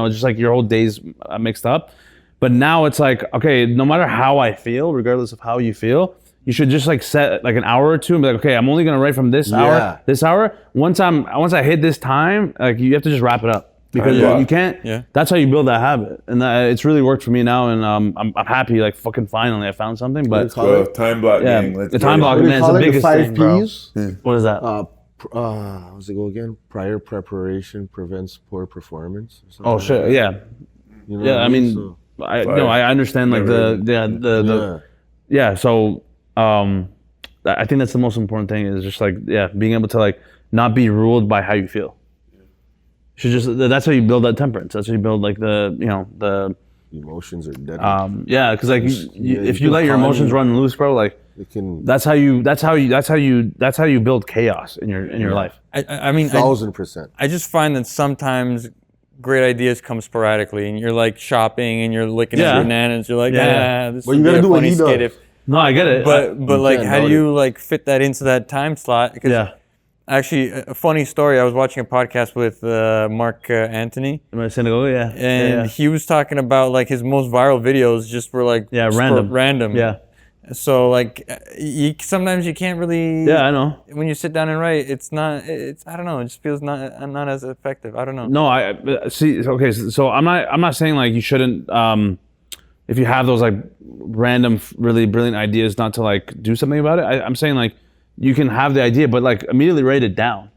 Speaker 2: Just like your whole day's mixed up. But now it's like, okay, no matter how I feel, regardless of how you feel, you should just like set like an hour or two and be like, okay, I'm only gonna write from this hour, this hour. Once I hit this time, like you have to just wrap it up because you can't.
Speaker 6: Yeah.
Speaker 2: That's how you build that habit, and it's really worked for me now. And I'm happy, like fucking finally, I found something. But
Speaker 1: Well, time block
Speaker 2: yeah,
Speaker 1: gang. Let's
Speaker 2: the
Speaker 1: get
Speaker 2: time
Speaker 1: it.
Speaker 2: block,
Speaker 3: What do
Speaker 2: man,
Speaker 3: they
Speaker 2: it's the
Speaker 3: call it? The
Speaker 2: biggest
Speaker 3: 5
Speaker 2: thing, bro.
Speaker 3: Ps?
Speaker 2: What is that?
Speaker 3: How's it go again? Prior preparation prevents poor performance. or something
Speaker 2: Oh
Speaker 3: like
Speaker 2: shit,
Speaker 3: that.
Speaker 2: yeah,
Speaker 3: You know
Speaker 2: yeah.
Speaker 3: what
Speaker 2: I mean,
Speaker 3: So,
Speaker 2: I understand like the So I think that's the most important thing is just like being able to like not be ruled by how you feel. You should just that's how you build that temperance. That's how you build like the
Speaker 3: emotions are dead.
Speaker 2: because like if you
Speaker 3: can
Speaker 2: let your
Speaker 3: calm
Speaker 2: emotions
Speaker 3: you.
Speaker 2: run loose, bro, like
Speaker 3: It can
Speaker 2: that's how you build chaos in your life.
Speaker 6: I mean,
Speaker 3: 1,000%.
Speaker 6: I just find that sometimes great ideas come sporadically, and you're like shopping and you're looking
Speaker 2: Yeah.
Speaker 6: at bananas. You're like,
Speaker 2: Yeah.
Speaker 6: this
Speaker 3: Well,
Speaker 6: would
Speaker 3: you
Speaker 6: be
Speaker 3: gotta
Speaker 6: a
Speaker 3: do what
Speaker 6: funny
Speaker 3: he
Speaker 6: skit
Speaker 3: does.
Speaker 6: if.
Speaker 2: No, I get it.
Speaker 6: But like,
Speaker 3: can't
Speaker 6: how do
Speaker 3: doubt
Speaker 6: you like fit that into that time slot? 'Cause
Speaker 2: Yeah.
Speaker 6: Actually, a funny story. I was watching a podcast with Mark Anthony,
Speaker 2: Am I saying to go? Yeah.
Speaker 6: and he was talking about like his most viral videos just were like random.
Speaker 2: Yeah.
Speaker 6: So like, sometimes you can't really.
Speaker 2: Yeah, I know.
Speaker 6: When you sit down and write, it's not. It's I don't know. It just feels not as effective. I don't know.
Speaker 2: No, I see. Okay, so I'm not saying like you shouldn't. If you have those like random, really brilliant ideas, not to like do something about it. I'm saying like you can have the idea, but like immediately write it down.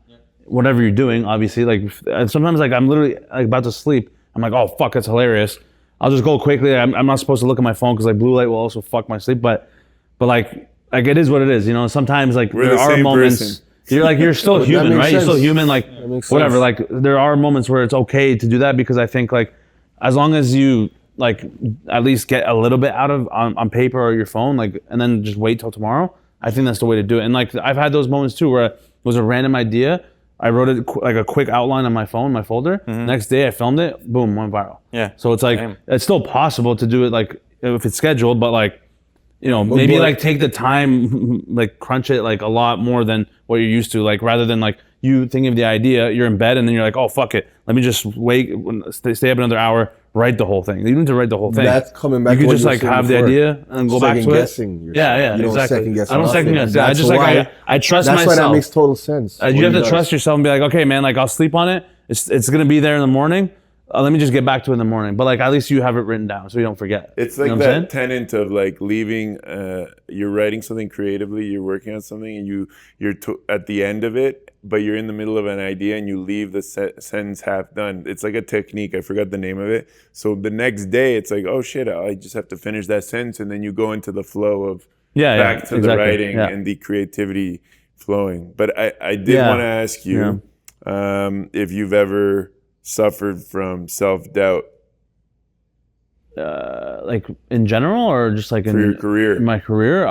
Speaker 2: Whatever you're doing, obviously. Like sometimes like I'm literally like about to sleep. I'm like, oh fuck, that's hilarious. I'll just go quickly. I'm not supposed to look at my phone because like blue light will also fuck my sleep. But like it is what it is. You know, sometimes like
Speaker 1: We're
Speaker 2: there
Speaker 1: the
Speaker 2: are
Speaker 1: same
Speaker 2: moments.
Speaker 1: person.
Speaker 2: You're still human,
Speaker 3: makes
Speaker 2: right? You're still
Speaker 3: sense.
Speaker 2: human. Like
Speaker 3: makes
Speaker 2: whatever.
Speaker 3: sense.
Speaker 2: Like there are moments where it's okay to do that because I think like as long as you like at least get a little bit out of on paper or your phone, like, and then just wait till tomorrow. I think that's the way to do it. And like I've had those moments too where it was a random idea. I wrote it like a quick outline on my phone, my folder. Next day I filmed it, boom, went viral.
Speaker 6: Yeah.
Speaker 2: So it's like
Speaker 6: Same.
Speaker 2: it's still possible to do it like if it's scheduled, but like maybe like take the time, like crunch it like a lot more than what you're used to. Like rather than like you thinking of the idea, you're in bed and then you're like, oh fuck it, let me just wait, stay up another hour, write the whole thing. You don't need to write the whole thing.
Speaker 3: That's coming back.
Speaker 2: You
Speaker 3: to
Speaker 2: could
Speaker 3: what
Speaker 2: just
Speaker 3: you were
Speaker 2: like
Speaker 3: saying
Speaker 2: have the
Speaker 3: before.
Speaker 2: idea and go back to it.
Speaker 3: Second-guessing yourself.
Speaker 2: Yeah,
Speaker 3: You don't
Speaker 2: exactly.
Speaker 3: second-guess
Speaker 2: I don't
Speaker 3: nothing.
Speaker 2: second guess. I
Speaker 3: That's
Speaker 2: just
Speaker 3: why-
Speaker 2: like I trust
Speaker 3: That's
Speaker 2: myself.
Speaker 3: why that makes total sense.
Speaker 2: You
Speaker 3: what
Speaker 2: have
Speaker 3: he
Speaker 2: to
Speaker 3: does.
Speaker 2: trust yourself and be like, okay, man, like I'll sleep on it. It's gonna be there in the morning. Let me just get back to it in the morning. But like at least you have it written down so you don't forget.
Speaker 1: It's
Speaker 2: You
Speaker 1: like
Speaker 2: know what I'm
Speaker 1: that tenet of like leaving. You're writing something creatively. You're working on something, and you're at the end of it, but you're in the middle of an idea, and you leave the sentence half done. It's like a technique. I forgot the name of it. So the next day, it's like, oh shit, I just have to finish that sentence, and then you go into the flow of back to the writing and the creativity flowing. But I did want to ask you if you've ever suffered from self-doubt
Speaker 2: like in general or just like
Speaker 1: for your career.
Speaker 2: in my career.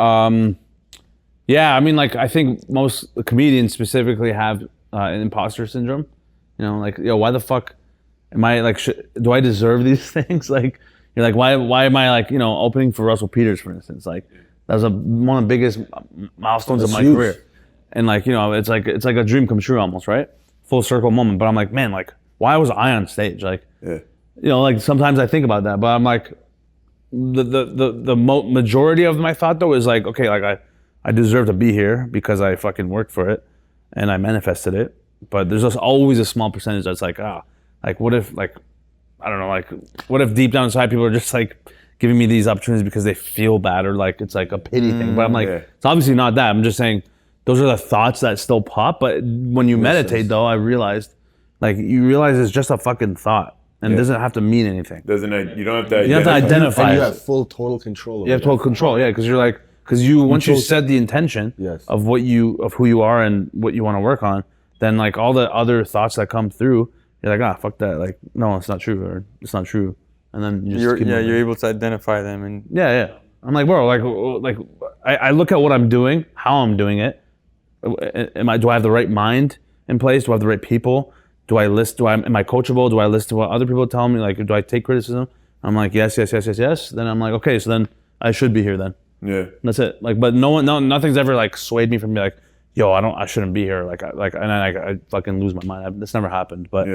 Speaker 2: Yeah, I mean, like I think most comedians specifically have an imposter syndrome. You know, like why the fuck am I like? Do I deserve these things? Like you're like, why am I like opening for Russell Peters, for instance? Like that was one of the biggest milestones of my
Speaker 3: huge.
Speaker 2: career, and like it's like a dream come true almost, right? Full circle moment. But I'm like, man, like why was I on stage? Like like sometimes I think about that, but I'm like the majority of my thought though is like, okay, like I deserve to be here because I fucking worked for it and I manifested it. But there's just always a small percentage that's like, like what if like, I don't know, like what if deep down inside people are just like giving me these opportunities because they feel bad or like it's like a pity thing. But I'm like, it's obviously not that. I'm just saying those are the thoughts that still pop. But when you meditate though, I realized like you realize it's just a fucking thought and it doesn't have to mean anything.
Speaker 1: You don't have to identify.
Speaker 2: You have to identify
Speaker 3: And you
Speaker 2: it.
Speaker 3: have full total control.
Speaker 2: You have total control, because you're like, once you set the intention of who you are and what you want to work on, then like all the other thoughts that come through, you're like, fuck that, like no, it's not true, or it's not true, and then you just keep moving.
Speaker 6: You're able to identify them and
Speaker 2: I'm like, bro, like I look at what I'm doing, how I'm doing it. Do I have the right mind in place? Do I have the right people? Am I coachable? Do I listen to what other people tell me? Like, do I take criticism? I'm like, yes. Then I'm like, okay, so then I should be here then.
Speaker 1: Yeah.
Speaker 2: That's it. Like, but nothing's ever like swayed me from being like, yo, I shouldn't be here. And I fucking lose my mind. This never happened. But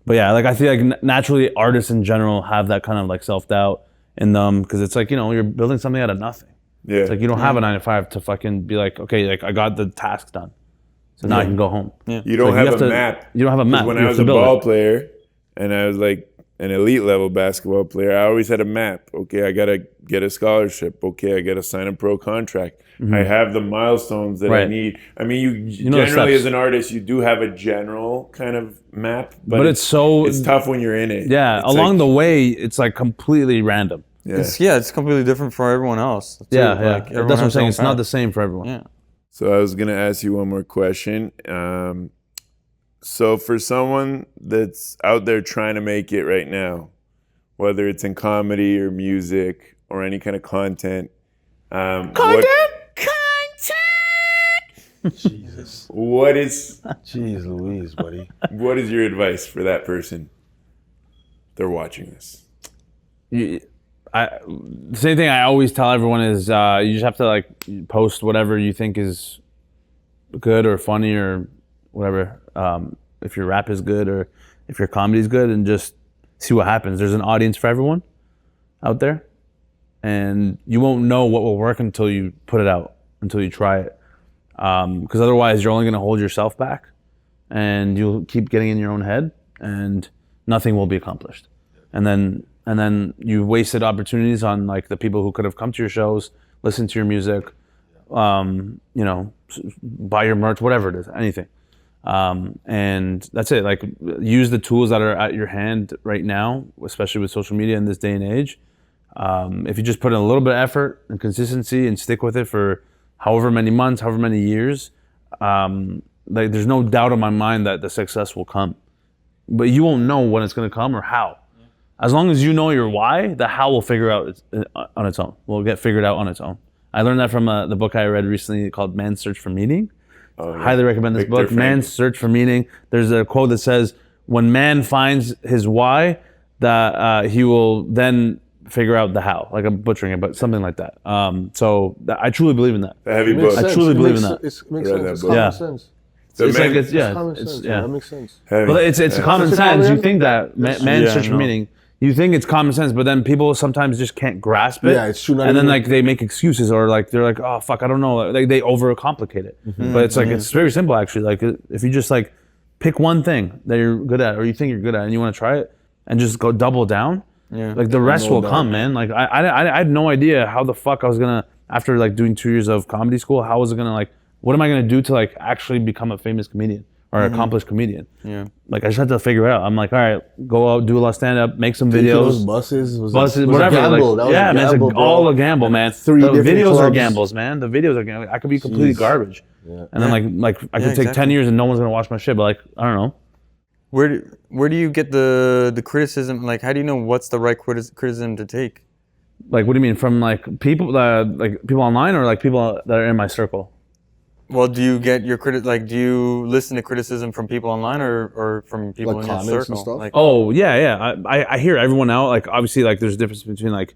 Speaker 2: yeah, like I feel like naturally artists in general have that kind of like self-doubt in them because it's like, you're building something out of nothing.
Speaker 1: Yeah.
Speaker 2: It's like you don't have a 9 to 5 to fucking be like, okay, like I got the task done. So now I can go home.
Speaker 6: Yeah.
Speaker 1: You don't have a map.
Speaker 2: You don't have a map.
Speaker 1: When I was a ball player and I was like an elite level basketball player, I always had a map. Okay, I got to get a scholarship. Okay, I got to sign a pro contract. I have the milestones that I need. I mean, you generally as an artist, you do have a general kind of map, but it's tough when you're in it.
Speaker 2: Yeah, along the way, it's like completely random.
Speaker 6: It's completely different for everyone else. Too.
Speaker 2: Yeah.
Speaker 6: Like,
Speaker 2: That's what I'm saying. It's not the same for everyone.
Speaker 6: Yeah.
Speaker 1: So I was going to ask you one more question. So for someone that's out there trying to make it right now, whether it's in comedy or music or any kind of content.
Speaker 3: Jesus.
Speaker 1: What is...
Speaker 3: Jeez Louise, buddy.
Speaker 1: What is your advice for that person? They're watching this.
Speaker 2: The same thing I always tell everyone is you just have to like post whatever you think is good or funny or whatever. If your rap is good or if your comedy is good, and just see what happens. There's an audience for everyone out there, and you won't know what will work until you put it out, until you try it. Because otherwise, you're only going to hold yourself back, and you'll keep getting in your own head, and nothing will be accomplished. And then you wasted opportunities on like the people who could have come to your shows, listened to your music, you know, buy your merch, whatever it is, anything. And that's it. Like, use the tools that are at your hand right now, especially with social media in this day and age. If you just put in a little bit of effort and consistency and stick with it for however many months, however many years, like, there's no doubt in my mind that the success will come. But you won't know when it's going to come or how. As long as you know your why, the how will figure out on its own. Will get figured out on its own. I learned that from the book I read recently called Man's Search for Meaning. Oh, yeah. Highly recommend this book, Man's Search for Meaning. There's a quote that says, when man finds his why, that he will then figure out the how. Like, I'm butchering it, but something like that. So I truly believe in that.
Speaker 1: A heavy book.
Speaker 2: I truly believe in that.
Speaker 3: It makes sense. It's
Speaker 2: Yeah.
Speaker 3: common sense.
Speaker 2: It's like, it's, yeah,
Speaker 3: Common
Speaker 2: it's,
Speaker 3: sense.
Speaker 2: yeah.
Speaker 3: That makes sense.
Speaker 2: But it's common sense. You think that man's search for
Speaker 6: no.
Speaker 2: meaning. You think it's common sense, but then people sometimes just can't grasp it.
Speaker 3: Yeah, it's true.
Speaker 2: And then like they make excuses, or like they're like, oh fuck, I don't know. Like they overcomplicate it. But it's like it's very simple actually. Like, if you just like pick one thing that you're good at, or you think you're good at, and you want to try it, and just go double down.
Speaker 6: Yeah.
Speaker 2: Like the rest will come, man. Like I had no idea how the fuck I was gonna, after like doing 2 years of comedy school, how was it gonna, like, what am I gonna do to like actually become a famous comedian or accomplished comedian?
Speaker 6: Yeah.
Speaker 2: Like, I just had to figure it out. I'm like, all right, go out, do a lot of stand up, make some
Speaker 3: Taking
Speaker 2: videos.
Speaker 3: those buses,
Speaker 2: Whatever.
Speaker 3: A gamble.
Speaker 2: Like,
Speaker 3: That was
Speaker 2: yeah,
Speaker 3: a
Speaker 2: man,
Speaker 3: gamble,
Speaker 2: it's
Speaker 3: bro.
Speaker 2: all a gamble, man.
Speaker 3: Three
Speaker 2: The
Speaker 3: different
Speaker 2: videos are
Speaker 3: clubs.
Speaker 2: gambles, man. The videos are gambles. I could be completely
Speaker 3: Jeez.
Speaker 2: garbage.
Speaker 3: Yeah.
Speaker 2: And then like I could take 10
Speaker 6: exactly.
Speaker 2: years and no one's gonna watch my shit, but like, I don't know.
Speaker 6: Where do you get the criticism? Like, how do you know what's the right criticism to take?
Speaker 2: Like, what do you mean? From like people online, or like people that are in my circle?
Speaker 6: Well, do you get your do you listen to criticism from people online or from people
Speaker 3: Like
Speaker 6: in your
Speaker 3: comments
Speaker 6: circle?
Speaker 3: and stuff?
Speaker 6: Like,
Speaker 2: Oh yeah. I hear everyone out. Like, obviously, like there's a difference between like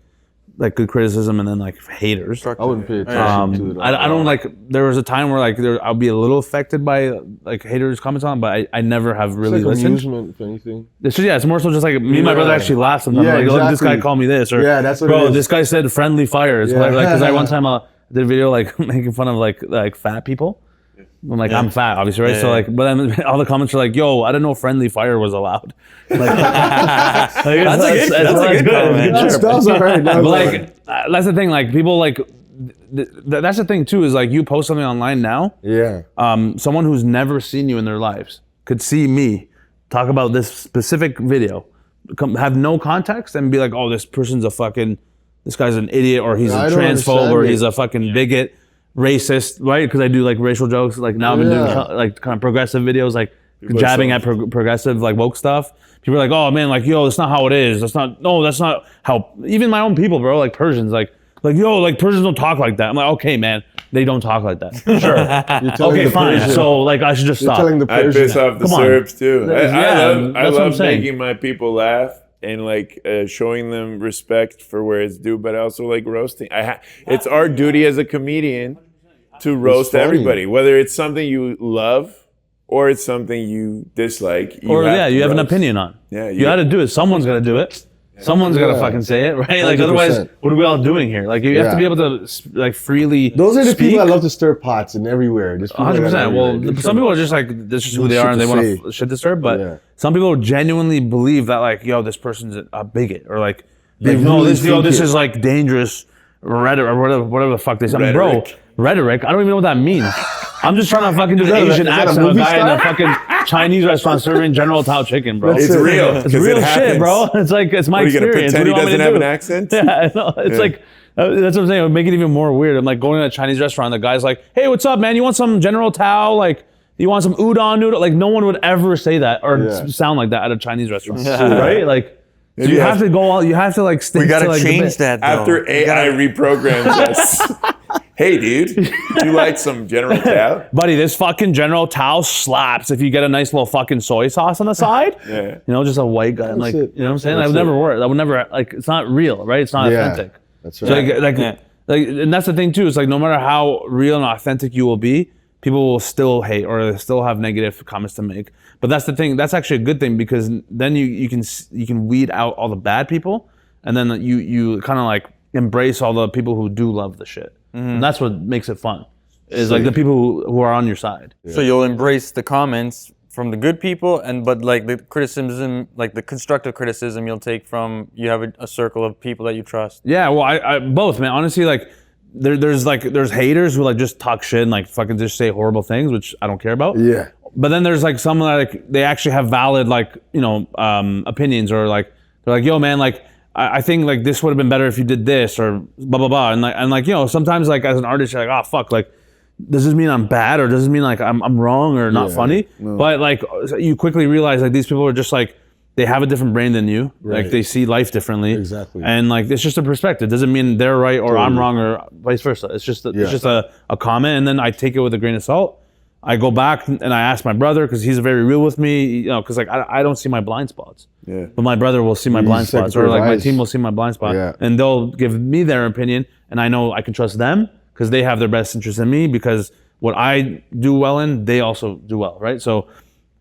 Speaker 2: good criticism and then like haters.
Speaker 3: I wouldn't pay attention to it.
Speaker 2: I don't like. There was a time where like I'll be a little affected by like haters' comments on, but I never have really
Speaker 3: It's like
Speaker 2: listened.
Speaker 3: amusement, if anything.
Speaker 2: It's just, yeah, it's more so just like me and my brother actually laugh sometimes.
Speaker 3: Yeah,
Speaker 2: like, look, this guy
Speaker 3: exactly.
Speaker 2: called me this, or
Speaker 3: Yeah, that's what
Speaker 2: bro,
Speaker 3: it is.
Speaker 2: this guy said friendly fire. It's
Speaker 3: Yeah.
Speaker 2: like, because I one time did a video like making fun of like fat people. I'm like, I'm fat, obviously, right?
Speaker 6: Yeah,
Speaker 2: So
Speaker 6: yeah.
Speaker 2: like, but then all the comments are like, yo, I didn't know friendly fire was allowed. Like,
Speaker 6: That's a good comment.
Speaker 2: It's good.
Speaker 3: That's alright.
Speaker 2: But like, that's the thing. Like, people like, that's the thing too. Is like, you post something online now.
Speaker 3: Yeah.
Speaker 2: Someone who's never seen you in their lives could see me talk about this specific video, have no context, and be like, oh, this guy's an idiot, or he's
Speaker 3: I
Speaker 2: a
Speaker 3: don't
Speaker 2: transphobe,
Speaker 3: understand
Speaker 2: or
Speaker 3: it.
Speaker 2: he's a fucking bigot, racist, right? Because I do like racial jokes. Like, now I've been doing like kind of progressive videos, like jabbing at progressive like woke stuff. People are like, oh man, like, yo, that's not how it is. That's not how, even my own people, bro, like Persians, like yo, like Persians don't talk like that. I'm like, okay, man, they don't talk like that. Sure. Okay, fine. So like, I should just
Speaker 3: You're
Speaker 2: stop.
Speaker 3: telling the
Speaker 1: I
Speaker 3: Persian.
Speaker 1: piss off the
Speaker 2: Come on.
Speaker 1: Serbs too. I
Speaker 2: that's what I'm
Speaker 1: love
Speaker 2: saying.
Speaker 1: making my people laugh and like showing them respect for where it's due, but also like roasting. It's our duty as a comedian to roast
Speaker 3: funny.
Speaker 1: everybody, whether it's something you love or it's something you dislike.
Speaker 2: You have an
Speaker 1: roast.
Speaker 2: opinion on.
Speaker 1: Yeah,
Speaker 2: you got to do it. Someone's got to do it. Someone's got to fucking say it, right? Like,
Speaker 3: 100%.
Speaker 2: otherwise, what are we all doing here? Like, you have to be able to like freely.
Speaker 3: Those are the
Speaker 2: speak.
Speaker 3: people that love to stir pots and everywhere.
Speaker 2: 100%. Well, some people are just like, this is who they are, and they want to shit disturb. But some people genuinely believe that, like, yo, this person's a bigot, or like no, this is like dangerous rhetoric, or whatever the fuck they say. I mean, bro, rhetoric. I don't even know what that means. I'm just trying to fucking do the Asian
Speaker 3: that a
Speaker 2: accent of a
Speaker 3: movie
Speaker 2: guy in a
Speaker 3: star?
Speaker 2: fucking Chinese restaurant serving General Tao chicken, bro.
Speaker 1: It's real.
Speaker 2: It's real shit, bro. It's like, it's my
Speaker 1: What, are you gonna
Speaker 2: experience.
Speaker 1: pretend he
Speaker 2: What do you want me
Speaker 1: doesn't
Speaker 2: to
Speaker 1: have
Speaker 2: do?
Speaker 1: an accent?
Speaker 2: Yeah, I know. It's like, that's what I'm saying. It would make it even more weird. I'm like going to a Chinese restaurant. The guy's like, hey, what's up, man? You want some General Tao? Like, you want some udon noodle? Like, no one would ever say that or sound like that at a Chinese restaurant, right? Like, so you have to go all. You have to like stick.
Speaker 6: We gotta
Speaker 2: to, like,
Speaker 6: change that though.
Speaker 1: After AI reprograms us. Hey, dude, you like some General Tao?
Speaker 2: Buddy, this fucking General Tao slaps if you get a nice little fucking soy sauce on the side.
Speaker 1: Yeah.
Speaker 2: You know, just a white guy. Like,
Speaker 3: it.
Speaker 2: you know what I'm saying?
Speaker 3: That's
Speaker 2: That would never
Speaker 3: it.
Speaker 2: work. That would never, like, it's not real, right? It's not authentic.
Speaker 3: That's
Speaker 2: So
Speaker 3: right.
Speaker 2: like, and that's the thing too. It's like, no matter how real and authentic you will be, people will still hate or they still have negative comments to make. But that's the thing. That's actually a good thing because then you can weed out all the bad people, and then you kind of like embrace all the people who do love the shit. And that's what makes it fun. Is like the people who are on your side.
Speaker 6: So you'll embrace the comments from the good people, but like the criticism, like the constructive criticism, you'll take from you have a circle of people that you trust.
Speaker 2: Yeah, well, I both, man. Honestly, like there's haters who like just talk shit and like fucking just say horrible things, which I don't care about.
Speaker 3: Yeah.
Speaker 2: But then there's like some like they actually have valid like opinions or like they're like, yo, man, like I think like this would have been better if you did this or blah blah blah, and like sometimes like as an artist you're like, oh fuck, like does this mean I'm bad or does this mean like I'm wrong or not funny? No. But like you quickly realize like these people are just like they have a different brain than you. Right. Like they see life differently. Exactly. And like it's just a perspective. It doesn't mean they're right or I'm wrong or vice versa. It's just a comment, and then I take it with a grain of salt. I go back and I ask my brother because he's very real with me, because like I don't see my blind spots. Yeah. But my brother will see my blind spots, or like my team will see my blind spot, and they'll give me their opinion, and I know I can trust them because they have their best interest in me. Because what I do well in, they also do well, right? So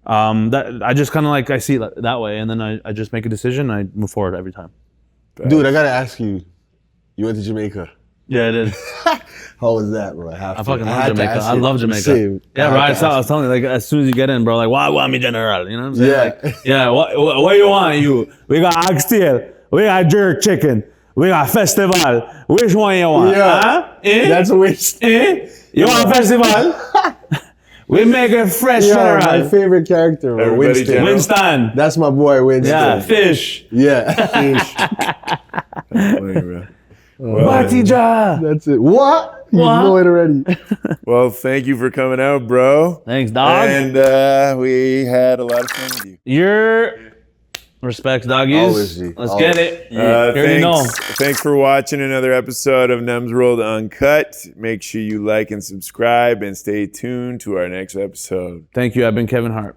Speaker 2: that I just kind of like I see it that way, and then I just make a decision. And I move forward every time.
Speaker 3: Dude, I gotta ask you. You went to Jamaica.
Speaker 2: Yeah, I did.
Speaker 3: How was that, bro?
Speaker 2: I fucking love Jamaica. I love Jamaica. Yeah, right. I was telling you, like, as soon as you get in, bro, like, why want me general? You know what I'm saying? Yeah. Like, yeah. What you want? We got oxtail. We got jerk chicken. We got festival. Which one you want?
Speaker 3: Yeah.
Speaker 2: Huh?
Speaker 3: That's a waste.
Speaker 2: You want festival? We make it fresh,
Speaker 3: general. My favorite character, bro.
Speaker 2: Winston.
Speaker 3: That's my boy, Winston.
Speaker 2: Yeah, fish.
Speaker 3: Yeah. Fish.
Speaker 1: That's funny, bro.
Speaker 2: Batija.
Speaker 3: That's it. What? You know it already.
Speaker 1: Well, thank you for coming out, bro.
Speaker 2: Thanks, dog.
Speaker 1: And we had a lot of fun with you.
Speaker 2: Your respect, doggies.
Speaker 3: Always,
Speaker 2: Let's get it.
Speaker 1: Thanks for watching another episode of Nem's World Uncut. Make sure you like and subscribe and stay tuned to our next episode.
Speaker 2: Thank you. I've been Kevin Hart.